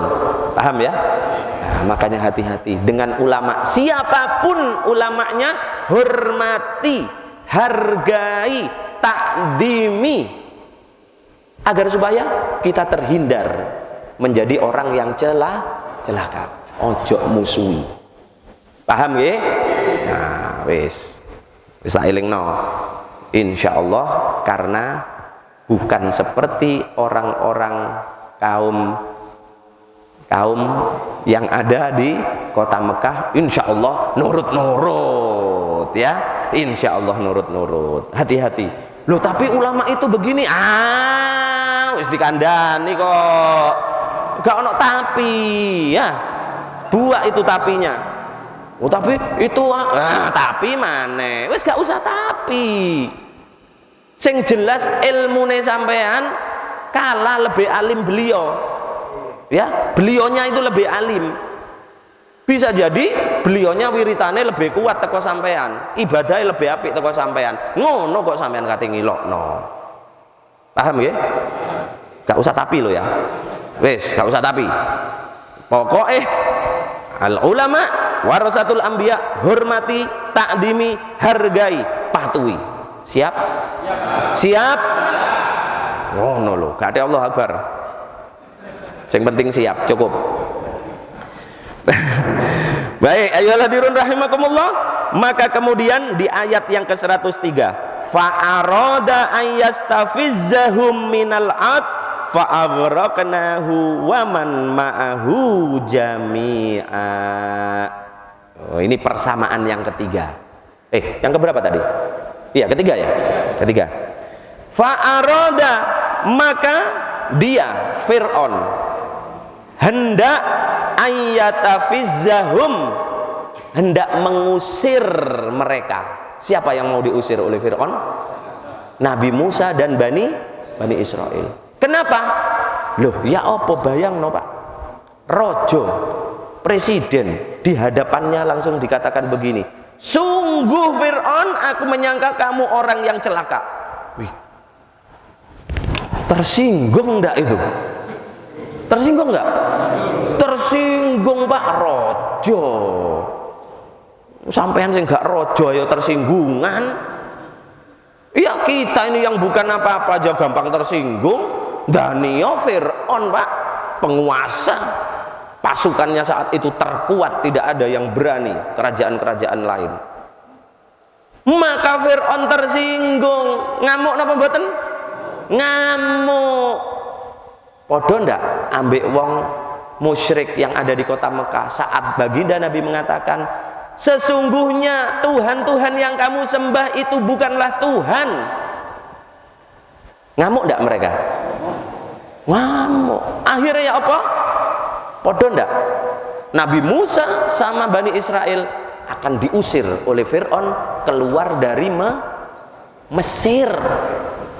paham ya? Nah, makanya hati-hati dengan ulama, siapapun ulamanya, hormati, hargai, takdimi, agar supaya kita terhindar menjadi orang yang celaka. Ojo musuhi. Paham nggih? Nah, wis tak elingno. Insyaallah, karena bukan seperti orang-orang kaum yang ada di kota Mekah, insyaallah nurut-nurut ya. Insyaallah nurut-nurut. Hati-hati. Loh, tapi ulama itu begini, wis dikandani kok. Gak ono tapi ya. Buak itu tapinya. Oh, tapi itu tapi maneh. Wis gak usah tapi. Sing jelas ilmune sampean kalah lebih alim beliau. Ya, beliaunya itu lebih alim. Bisa jadi beliaunya wiritane lebih kuat teko sampean, ibadahnya lebih apik teko sampean. Ngono kok sampean kate ngilokno. Paham ya? Gak usah tapi lo ya. Wis, gak usah tapi. Pokoknya al ulama warasatul anbiya, hormati, takdimi, hargai, patuhi. Siap? Siap? Ngono lho, gak ada Allah Akbar. Yang penting siap, cukup. Baik, ayyuhalladzina rahimakumullah. Maka kemudian di ayat yang ke-103, fa'arada ayyastafizzahum minal ad fa'aghraqnahu wa man ma'ahu jami'a. Oh, ini persamaan yang ketiga. Yang keberapa tadi? Iya, ketiga ya? Ketiga. Fa'arada, maka dia Fir'aun hendak ayyatafizzahum, hendak mengusir mereka. Siapa yang mau diusir oleh Fir'aun? Nabi Musa dan Bani Israel. Kenapa? Loh, ya apa bayang no Pak? Rojo, presiden, di hadapannya langsung dikatakan begini, sungguh Fir'aun, aku menyangka kamu orang yang celaka. Wih, tersinggung enggak itu? Tersinggung enggak? Tersinggung Pak, rojo. Sampean sing gak rojo ya tersinggungan. Ya kita ini yang bukan apa-apa aja gampang tersinggung. Danio Fir'aun Pak, penguasa, pasukannya saat itu terkuat, tidak ada yang berani, kerajaan-kerajaan lain. Maka Fir'aun tersinggung. Ngamuk napa mboten? Ngamuk. Podo ndak ambek wong musyrik yang ada di kota Mekah saat baginda Nabi mengatakan, sesungguhnya Tuhan-Tuhan yang kamu sembah itu bukanlah Tuhan. Ngamuk ndak mereka? Ngamuk. Akhirnya apa? Podo ndak? Nabi Musa sama Bani Israel akan diusir oleh Fir'aun keluar dari Mesir.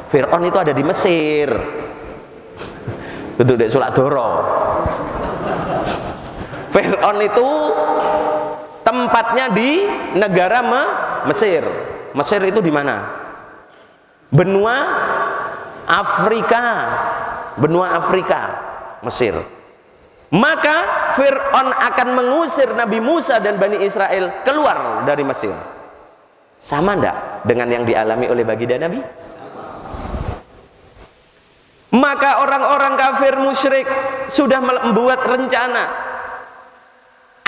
Fir'aun itu ada di Mesir. Itu dek Sulak Doro. Fir'aun itu tempatnya di negara Mesir. Mesir itu di mana? Benua Afrika. Benua Afrika, Mesir. Maka Fir'aun akan mengusir Nabi Musa dan Bani Israel keluar dari Mesir. Sama enggak dengan yang dialami oleh baginda Nabi? Maka orang-orang kafir musyrik sudah membuat rencana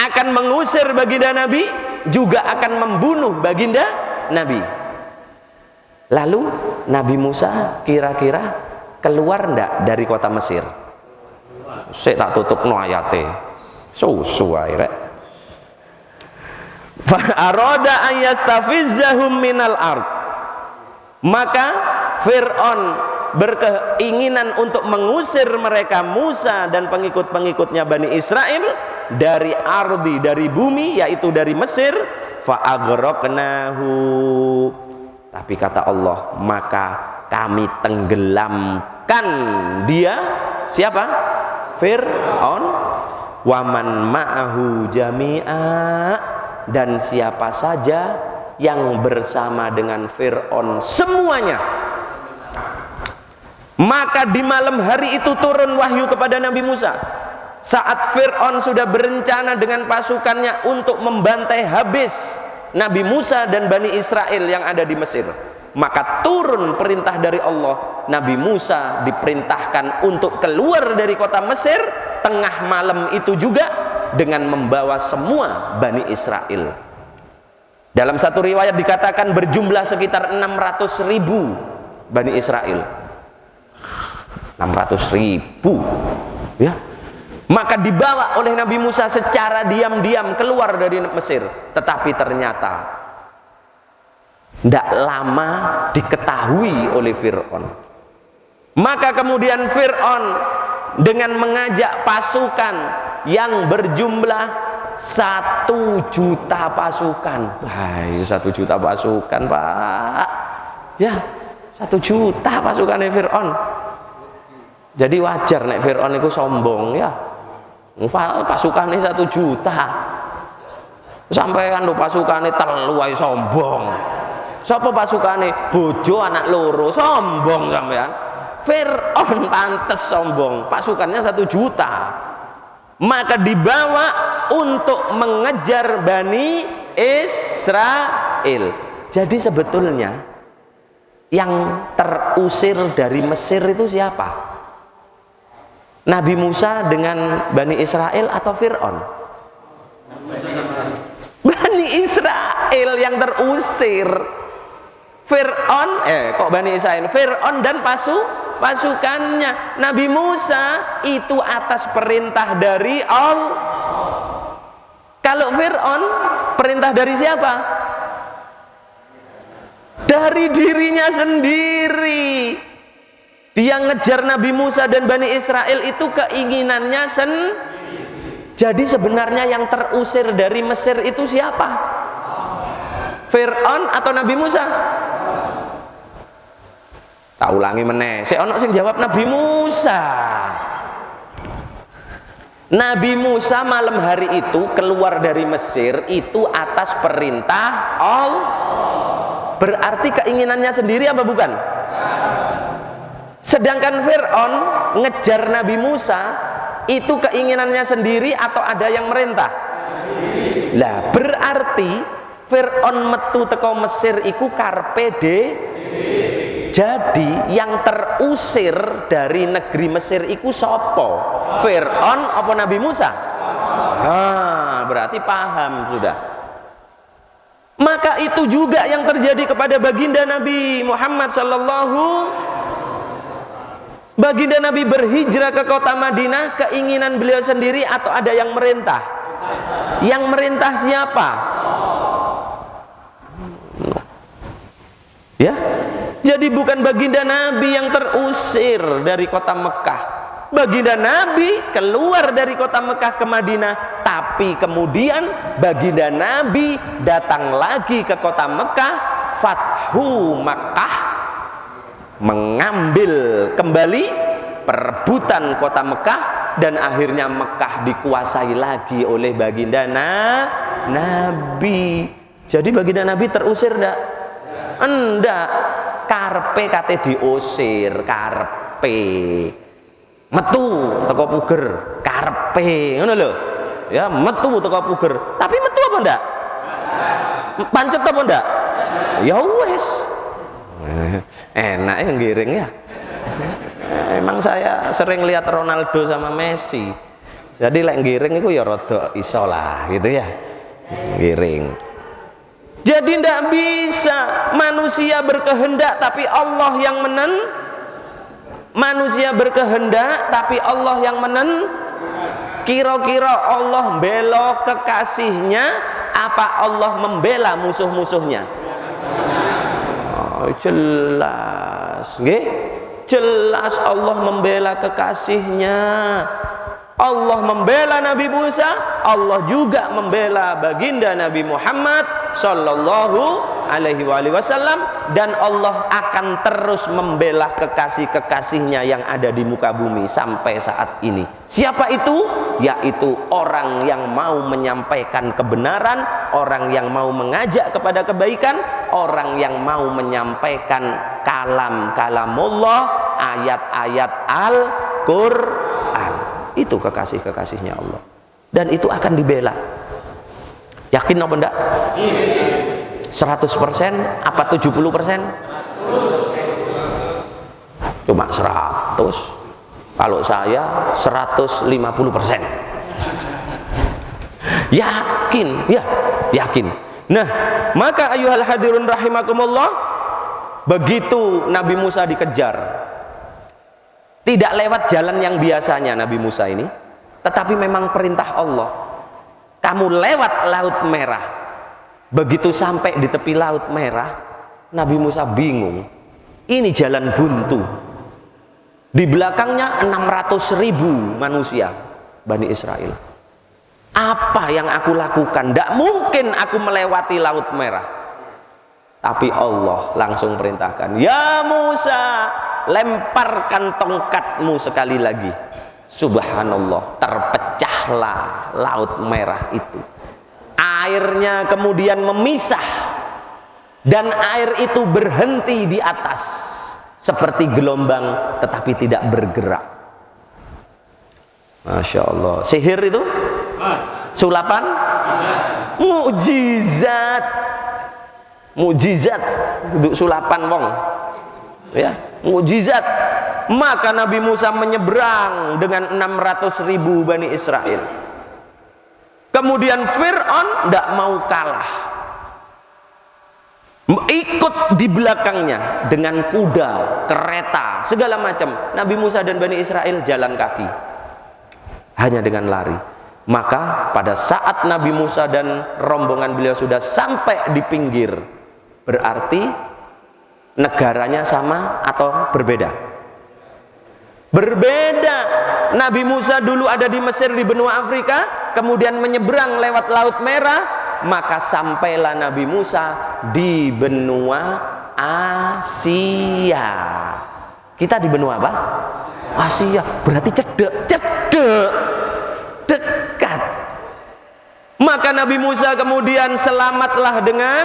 akan mengusir baginda Nabi, juga akan membunuh baginda Nabi. Lalu Nabi Musa kira-kira keluar ndak dari kota Mesir? Saya tak tutup no ayate. Susu ae rek. Fa arada an yastafizzahum minal ard. Maka Fir'aun berkeinginan untuk mengusir mereka Musa dan pengikut-pengikutnya Bani Israel dari ardi, dari bumi, yaitu dari Mesir. Fa agraqnahu. Tapi kata Allah, maka kami tenggelamkan dia. Siapa? Fir'aun. Waman ma'ahu jami'a. Dan siapa saja yang bersama dengan Fir'aun, semuanya. Maka di malam hari itu turun wahyu kepada Nabi Musa. Saat Fir'aun sudah berencana dengan pasukannya untuk membantai habis Nabi Musa dan Bani Israel yang ada di Mesir, maka turun perintah dari Allah. Nabi Musa diperintahkan untuk keluar dari kota Mesir tengah malam itu juga dengan membawa semua Bani Israel. Dalam satu riwayat dikatakan berjumlah sekitar 600.000 Bani Israel. 600.000 ya. Maka dibawa oleh Nabi Musa secara diam-diam keluar dari Mesir. Tetapi ternyata tidak lama diketahui oleh Fir'aun. Maka kemudian Fir'aun dengan mengajak pasukan yang berjumlah 1 juta pasukan. Wah, 1 juta pasukan, Pak. Ya, 1 juta pasukannya Fir'aun. Jadi wajar nek Fir'aun itu sombong ya. Pasukannya 1 juta. Sampai kan pasukannya telu ae sombong. Sapa pasukane? Bojo anak loro, sombong sampean. Fir'aun pantes sombong, pasukannya 1 juta. Maka dibawa untuk mengejar Bani Israel. Jadi sebetulnya yang terusir dari Mesir itu siapa? Nabi Musa dengan Bani Israel atau Fir'aun? Bani Israel yang terusir. Fir'aun, kok Bani Israel? Fir'aun dan pasukannya. Nabi Musa itu atas perintah dari Allah. Kalau Fir'aun, perintah dari siapa? Dari dirinya sendiri. Dia ngejar Nabi Musa dan Bani Israel itu keinginannya sendiri. Jadi sebenarnya yang terusir dari Mesir itu siapa? Fir'aun atau Nabi Musa? Tak ulangi meneh. Sik ono sing jawab Nabi Musa. Nabi Musa malam hari itu keluar dari Mesir itu atas perintah Allah. Berarti keinginannya sendiri apa bukan? Sedangkan Fir'aun ngejar Nabi Musa itu keinginannya sendiri atau ada yang merintah? Lah berarti Fir'aun metu teko Mesir iku karpe Jadi yang terusir dari negeri Mesir iku sapa? Fir'aun apa Nabi Musa? Berarti paham sudah. Maka itu juga yang terjadi kepada baginda Nabi Muhammad sallallahu. Baginda Nabi berhijrah ke kota Madinah, keinginan beliau sendiri atau ada yang merintah? Yang merintah siapa? Ya, jadi bukan baginda Nabi yang terusir dari kota Mekah. Baginda Nabi keluar dari kota Mekah ke Madinah, tapi kemudian baginda Nabi datang lagi ke kota Mekah, Fathu Fatahu Makkah, mengambil kembali perebutan kota Mekah, dan akhirnya Mekah dikuasai lagi oleh baginda Nabi. Jadi baginda Nabi terusir enggak? Enggak. Karpe kate diusir, karpe metu teko puger, karpe ngono lho. Ya, metu teko puger. Tapi metu apa ndak? Pancet apa ndak? Ya wis. Enak yang giring ya. Emang saya sering lihat Ronaldo sama Messi. Jadi lek giring itu ya rada iso lah gitu ya. Giring. Jadi tidak bisa manusia berkehendak tapi Allah yang manusia berkehendak tapi Allah yang kira-kira Allah bela kekasihnya apa Allah membela musuh-musuhnya? Oh, jelas nggih, jelas Allah membela kekasihnya. Allah membela Nabi Musa, Allah juga membela baginda Nabi Muhammad sallallahu alaihi wasallam, dan Allah akan terus membela kekasih-kekasihnya yang ada di muka bumi sampai saat ini. Siapa itu? Yaitu orang yang mau menyampaikan kebenaran, orang yang mau mengajak kepada kebaikan, orang yang mau menyampaikan kalamullah, ayat-ayat Al-Qur'an. Itu kekasih-kekasihnya Allah, dan itu akan dibela. Yakin apa enggak? 100% apa 70%? Cuma 100. Kalau saya 150%. Yakin, ya, yakin. Nah, maka ayuhal hadirun rahimakumullah, begitu Nabi Musa dikejar, tidak lewat jalan yang biasanya Nabi Musa ini, tetapi memang perintah Allah. Kamu lewat Laut Merah. Begitu sampai di tepi Laut Merah, Nabi Musa bingung. Ini jalan buntu. Di belakangnya 600.000 manusia Bani Israel. Apa yang aku lakukan? Tidak mungkin aku melewati Laut Merah. Tapi Allah langsung perintahkan, ya Musa, lemparkan tongkatmu sekali lagi. Subhanallah, terpecahlah Laut Merah itu. Airnya kemudian memisah, dan air itu berhenti di atas seperti gelombang tetapi tidak bergerak. Masya Allah. Sihir itu? Sulapan? Mukjizat. Mukjizat untuk sulapan wong. Ya, mukjizat. Maka Nabi Musa menyeberang dengan 600.000 Bani Israel. Kemudian Fir'aun tidak mau kalah, ikut di belakangnya dengan kuda, kereta, segala macam. Nabi Musa dan Bani Israel jalan kaki, hanya dengan lari. Maka pada saat Nabi Musa dan rombongan beliau sudah sampai di pinggir, berarti negaranya sama atau berbeda? Berbeda. Nabi Musa dulu ada di Mesir, di benua Afrika, kemudian menyeberang lewat Laut Merah, maka sampailah Nabi Musa di benua Asia. Kita di benua apa? Asia. Berarti dekat. Maka Nabi Musa kemudian selamatlah dengan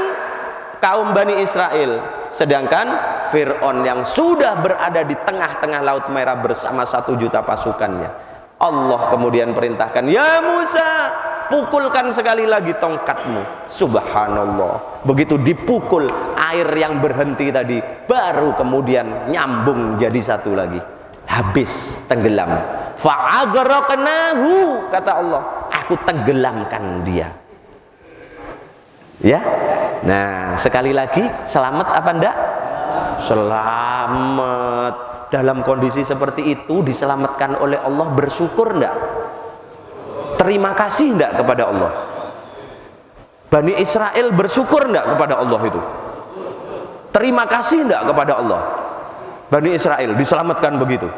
kaum Bani Israel, sedangkan Fir'aun yang sudah berada di tengah-tengah Laut Merah bersama 1 juta pasukannya, Allah kemudian perintahkan, ya Musa, pukulkan sekali lagi tongkatmu. Subhanallah, begitu dipukul, air yang berhenti tadi baru kemudian nyambung jadi satu lagi, habis tenggelam. Fa'aghraqnahu, kata Allah, aku tenggelamkan dia. Ya, nah sekali lagi, selamat apa enggak? Selamat. Dalam kondisi seperti itu diselamatkan oleh Allah, bersyukur enggak? Terima kasih enggak kepada Allah? Bani Israel bersyukur enggak kepada Allah itu? Terima kasih enggak kepada Allah? Bani Israel diselamatkan begitu.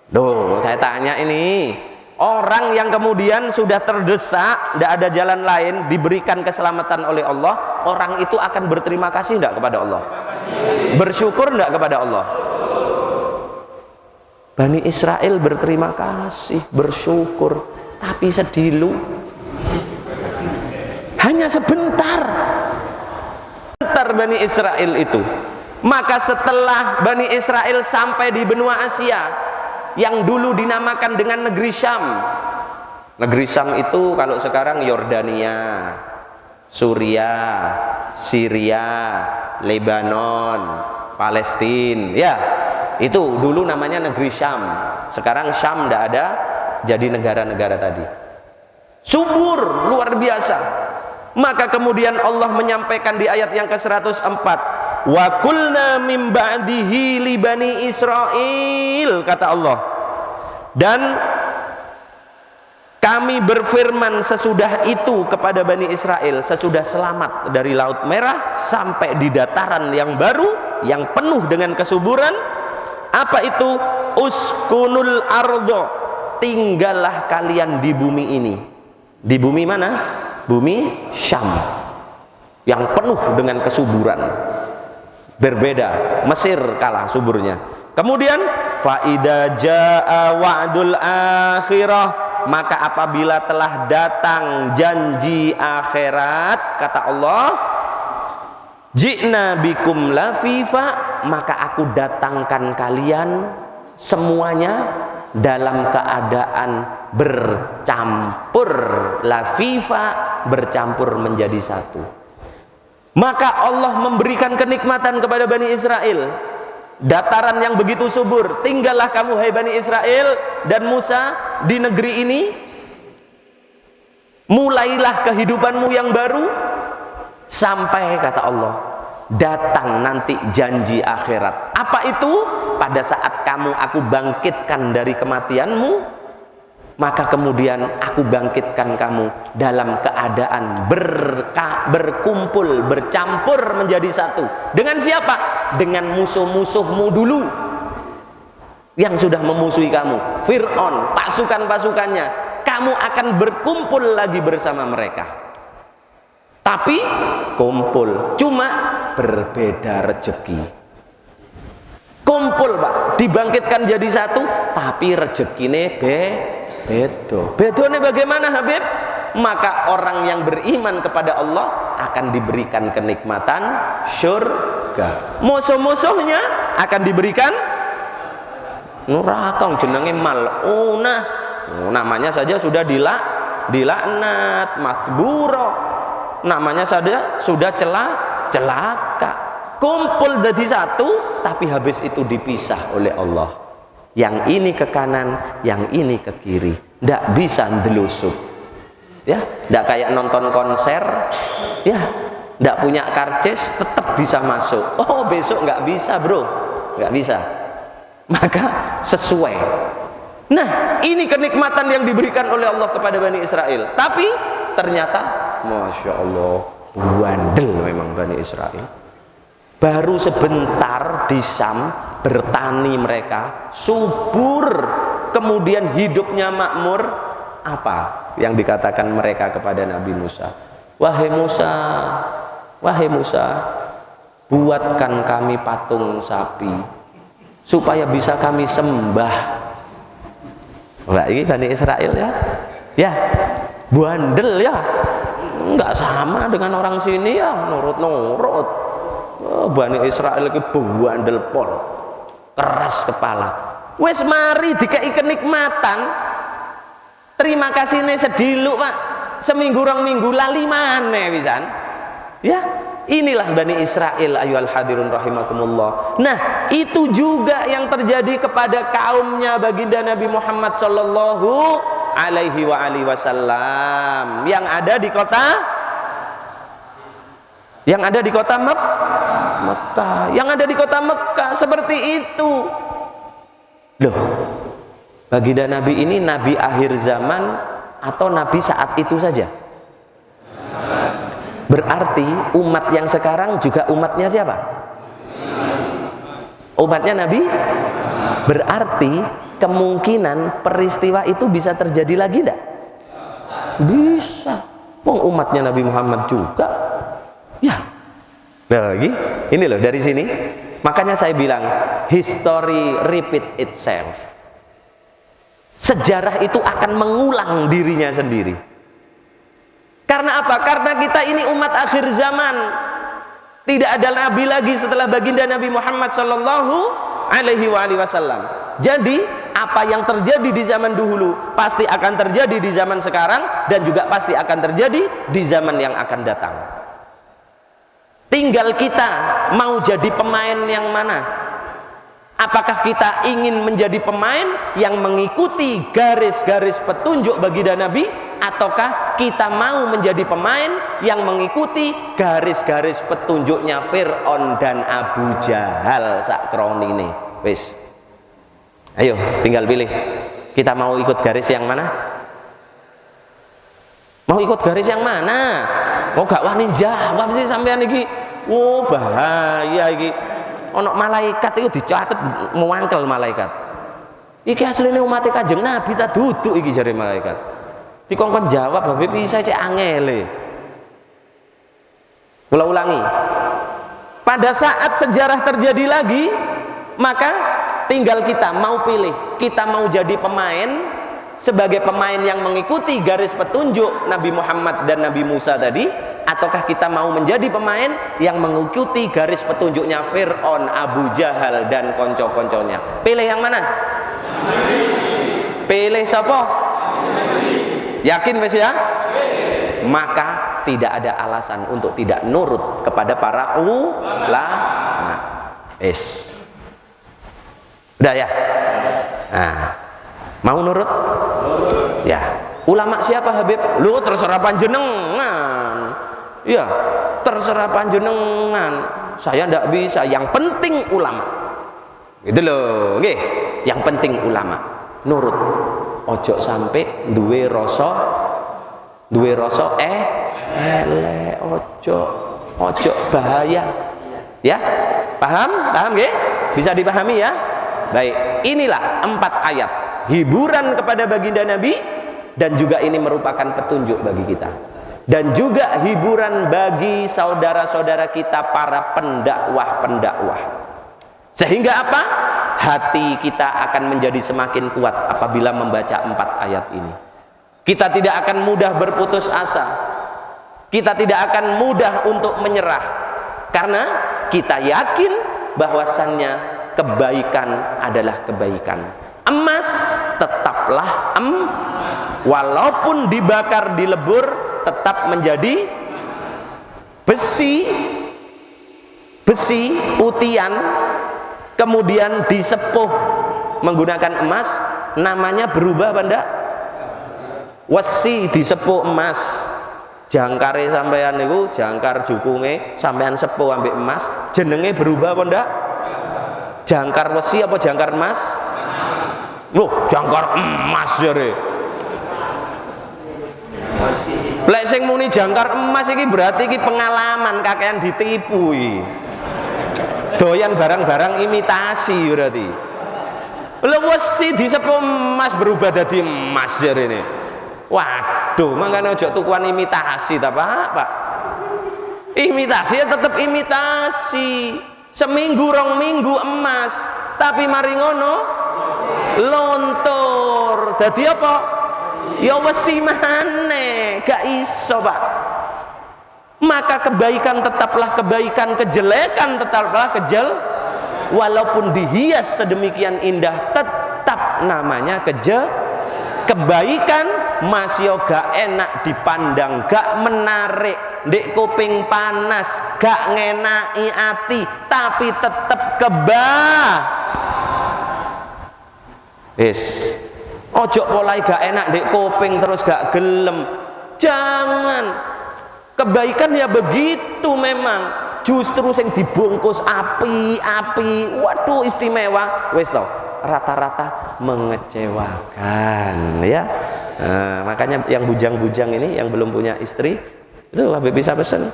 Duh, saya tanya ini, orang yang kemudian sudah terdesak, tidak ada jalan lain, diberikan keselamatan oleh Allah, orang itu akan berterima kasih enggak kepada Allah? Bersyukur enggak kepada Allah? Bani Israel berterima kasih, bersyukur, tapi sedilu. Hanya sebentar Bani Israel itu. Maka setelah Bani Israel sampai di benua Asia yang dulu dinamakan dengan negeri Syam. Negeri Syam itu kalau sekarang Yordania, Suriah, Syria, Lebanon, Palestina, ya itu dulu namanya negeri Syam. Sekarang Syam tidak ada, jadi negara-negara tadi subur luar biasa. Maka kemudian Allah menyampaikan di ayat yang ke-104, wa qulna min ba'dihi li bani Israil, kata Allah, dan kami berfirman sesudah itu kepada Bani Israel, sesudah selamat dari Laut Merah sampai di dataran yang baru yang penuh dengan kesuburan. Apa itu? Uskunul ardo, tinggallah kalian di bumi ini. Di bumi mana? Bumi Syam yang penuh dengan kesuburan. Berbeda, Mesir kalah suburnya. Kemudian faida jaa wa'dul akhirah, maka apabila telah datang janji akhirat, kata Allah, ji'na bikum lafifa, maka aku datangkan kalian semuanya dalam keadaan bercampur. Lafifa, bercampur menjadi satu. Maka Allah memberikan kenikmatan kepada Bani Israel, dataran yang begitu subur. Tinggallah kamu hai Bani Israel dan Musa di negeri ini, mulailah kehidupanmu yang baru, sampai kata Allah datang nanti janji akhirat. Apa itu? Pada saat aku bangkitkan dari kematianmu, maka kemudian aku bangkitkan kamu dalam keadaan berkumpul, bercampur menjadi satu. Dengan siapa? Dengan musuh-musuhmu dulu yang sudah memusuhi kamu, Fir'aun, pasukan-pasukannya. Kamu akan berkumpul lagi bersama mereka, tapi kumpul, cuma berbeda rezeki. Kumpul Pak, dibangkitkan jadi satu, tapi rezekine bedo. Bedone bagaimana Habib? Maka orang yang beriman kepada Allah akan diberikan kenikmatan syurga. Musuh-musuhnya akan diberikan neraka, jenenge mal'unah. Namanya saja sudah dilaknat, matburo. Namanya saja sudah celaka. Kumpul jadi satu, tapi habis itu dipisah oleh Allah. Yang ini ke kanan, yang ini ke kiri. Ndak bisa ndelusup. Ya, ndak kayak nonton konser. Ya, ndak punya karcis tetap bisa masuk. Oh, besok nggak bisa, bro. Nggak bisa. Maka sesuai. Nah, ini kenikmatan yang diberikan oleh Allah kepada Bani Israel. Tapi ternyata, Masya Allah, bandel memang Bani Israel. Baru sebentar di Syam bertani mereka, subur, kemudian hidupnya makmur. Apa yang dikatakan mereka kepada Nabi Musa? Wahai Musa, buatkan kami patung sapi supaya bisa kami sembah. Wah, ini Bani Israel ya. Ya, bandel ya. Enggak sama dengan orang sini ya, nurut. Bani Israel itu bandel pol, keras kepala. Wes mari dikai kenikmatan, terima kasih nih sedilu Pak, seminggu rong minggu lali maneh pisan. Ya, inilah Bani Israel ayyuhal hadirun rahimakumullah. Nah, itu juga yang terjadi kepada kaumnya baginda Nabi Muhammad sallallahu alaihi wasallam yang ada di kota Mekah, yang ada di kota Mekah seperti itu. Loh, baginda Nabi ini nabi akhir zaman atau nabi saat itu saja? Berarti umat yang sekarang juga umatnya siapa? Umatnya Nabi. Berarti kemungkinan peristiwa itu bisa terjadi lagi enggak? Bisa. Umatnya Nabi Muhammad juga. Ya. Nah, ini loh dari sini. Makanya saya bilang history repeat itself. Sejarah itu akan mengulang dirinya sendiri. Karena apa? Karena kita ini umat akhir zaman. Tidak ada nabi lagi setelah baginda Nabi Muhammad sallallahu alaihi wasallam. Jadi apa yang terjadi di zaman dahulu pasti akan terjadi di zaman sekarang dan juga pasti akan terjadi di zaman yang akan datang. Tinggal kita mau jadi pemain yang mana? Apakah kita ingin menjadi pemain yang mengikuti garis-garis petunjuk baginda Nabi, ataukah kita mau menjadi pemain yang mengikuti garis-garis petunjuknya Fir'aun dan Abu Jahal sakronine? Wis. Ayo, tinggal pilih. Kita mau ikut garis yang mana? Mau ikut garis yang mana? Mau gak wani jawab sih sampean iki? Oh, bahaya iki. Ono malaikat itu dicatat muangkel malaikat. Iki asline umat Kanjeng Nabi ta duduk iki jare malaikat. Dikongkon jawab Habib bisa cek angele. Kula ulangi. Pada saat sejarah terjadi lagi, maka tinggal kita mau pilih. Kita mau jadi pemain sebagai pemain yang mengikuti garis petunjuk Nabi Muhammad dan Nabi Musa tadi, ataukah kita mau menjadi pemain yang mengikuti garis petunjuknya Fir'aun, Abu Jahal dan konco-konconya? Pilih yang mana? Pilih siapa? Yakin Mas ya? Maka tidak ada alasan untuk tidak nurut kepada para ulama. Udah ya? Nah, mau nurut? Ya. Ulama siapa Habib? Lu terserah panjenengan. Ya, terserah panjenengan. Saya ndak bisa. Yang penting ulama. Gitu loh, nggih. Yang penting ulama. Nurut. Ojo sampai duwe rasa elek, ojo bahaya. Ya? Paham nggih? Bisa dipahami ya? Baik, inilah 4 ayat hiburan kepada baginda Nabi, dan juga ini merupakan petunjuk bagi kita, dan juga hiburan bagi saudara-saudara kita para pendakwah. Sehingga apa? Hati kita akan menjadi semakin kuat apabila membaca 4 ayat ini. Kita tidak akan mudah berputus asa. Kita tidak akan mudah untuk menyerah, karena kita yakin bahwasannya kebaikan adalah kebaikan. Emas tetaplah walaupun dibakar di lebur tetap menjadi besi putihan, kemudian disepuh menggunakan emas, namanya berubah apa enggak? Wesi disepuh emas, jangkare sampean niku, jangkar jukunge sampean sepuh ambek emas, jenenge berubah apa enggak? Jangkar wesi apa jangkar emas? Loh, jangkar emas jare. Lek sing muni jangkar emas iki berarti iki pengalaman kakean ditipu iki. Doyan barang-barang imitasi berarti. Lho wesi disepuh emas berubah dadi emas jarene. Waduh, makanya ojo tukuan imitasi ta Pak. Imitasi ya tetep imitasi. Seminggu rong minggu emas, tapi mari ngono lontor. Dadi apa? Ya wesi maneh, gak iso Pak. Maka kebaikan tetaplah kebaikan, kejelekan tetaplah walaupun dihias sedemikian indah tetap namanya kebaikan. Masih gak enak dipandang, gak menarik, ndek kuping panas, gak ngenaki ati, tapi tetep ojo mulai gak enak ndek kuping terus gak gelem. Jangan. Kebaikan ya begitu memang. Justru sing dibungkus api, waduh istimewa. Wis toh, rata-rata mengecewakan ya. Nah, makanya yang bujang-bujang ini yang belum punya istri itu Habib bisa pesen.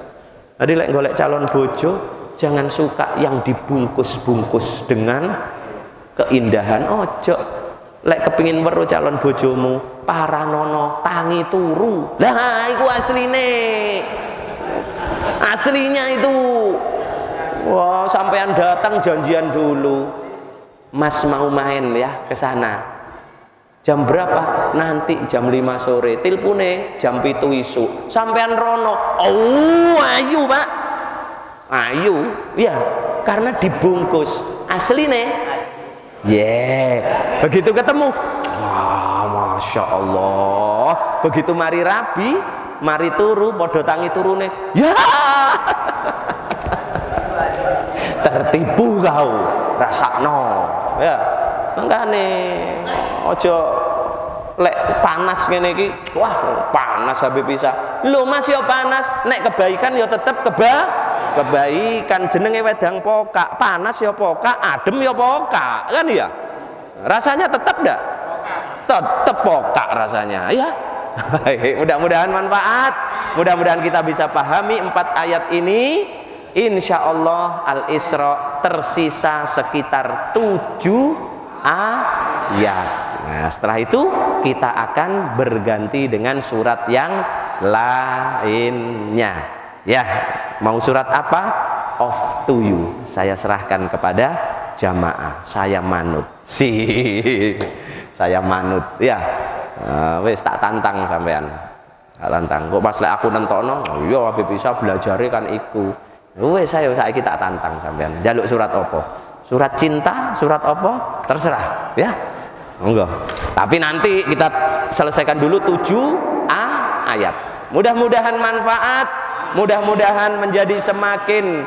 Tadi lek golek calon bojo jangan suka yang dibungkus-bungkus dengan keindahan. Ojo. Lek kepingin weruh calon bojomu paranono tangi turu. Lah iku asline. aslinya itu. Wah, sampean datang janjian dulu, Mas mau main ya ke sana. Jam berapa? Nanti jam 5 sore. Tilpune jam 7 isuk. Sampean rono. Oh, ayu Pak. Ayu. Ya, karena dibungkus. Asline. Begitu ketemu. Wah, Masya Allah. Begitu mari rabi, mari turu, podo tangi turune. Ya. Tertipu kau. Rasakno. Ya. Makane ojo lek panas ngene iki, wah panas habis pisah. Lho Mas ya panas, nek kebaikan ya tetep kebaikan, jenenge wedang pokak, panas ya pokak, adem ya pokak, kan ya? Rasanya tetep ndak? Tetep pokak rasanya, ya. Mudah-mudahan manfaat, mudah-mudahan kita bisa pahami 4 ayat ini. Insya Allah Al-Isra tersisa sekitar 7 ayat. Nah, setelah itu kita akan berganti dengan surat yang lainnya. Ya, mau surat apa? Off to you. Saya serahkan kepada jamaah. Saya manut. Saya manut. Ya, wes tak tantang sampean. Tak tantang. Kok pas lek aku nentokno, oh iya Habib bisa belajare kan iku. Wes saya saiki tak tantang sampean. Jaluk surat apa? Surat cinta, surat apa? Terserah, ya. Enggak. Tapi nanti kita selesaikan dulu 7 ayat. Mudah-mudahan manfaat, mudah-mudahan menjadi semakin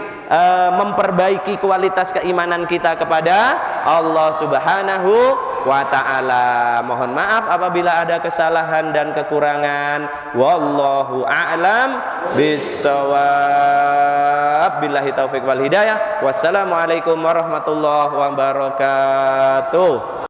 memperbaiki kualitas keimanan kita kepada Allah Subhanahu wa ta'ala. Mohon maaf apabila ada kesalahan dan kekurangan. Wallahu a'lam bissawab. Billahi taufiq wal hidayah. Wassalamualaikum warahmatullahi wabarakatuh.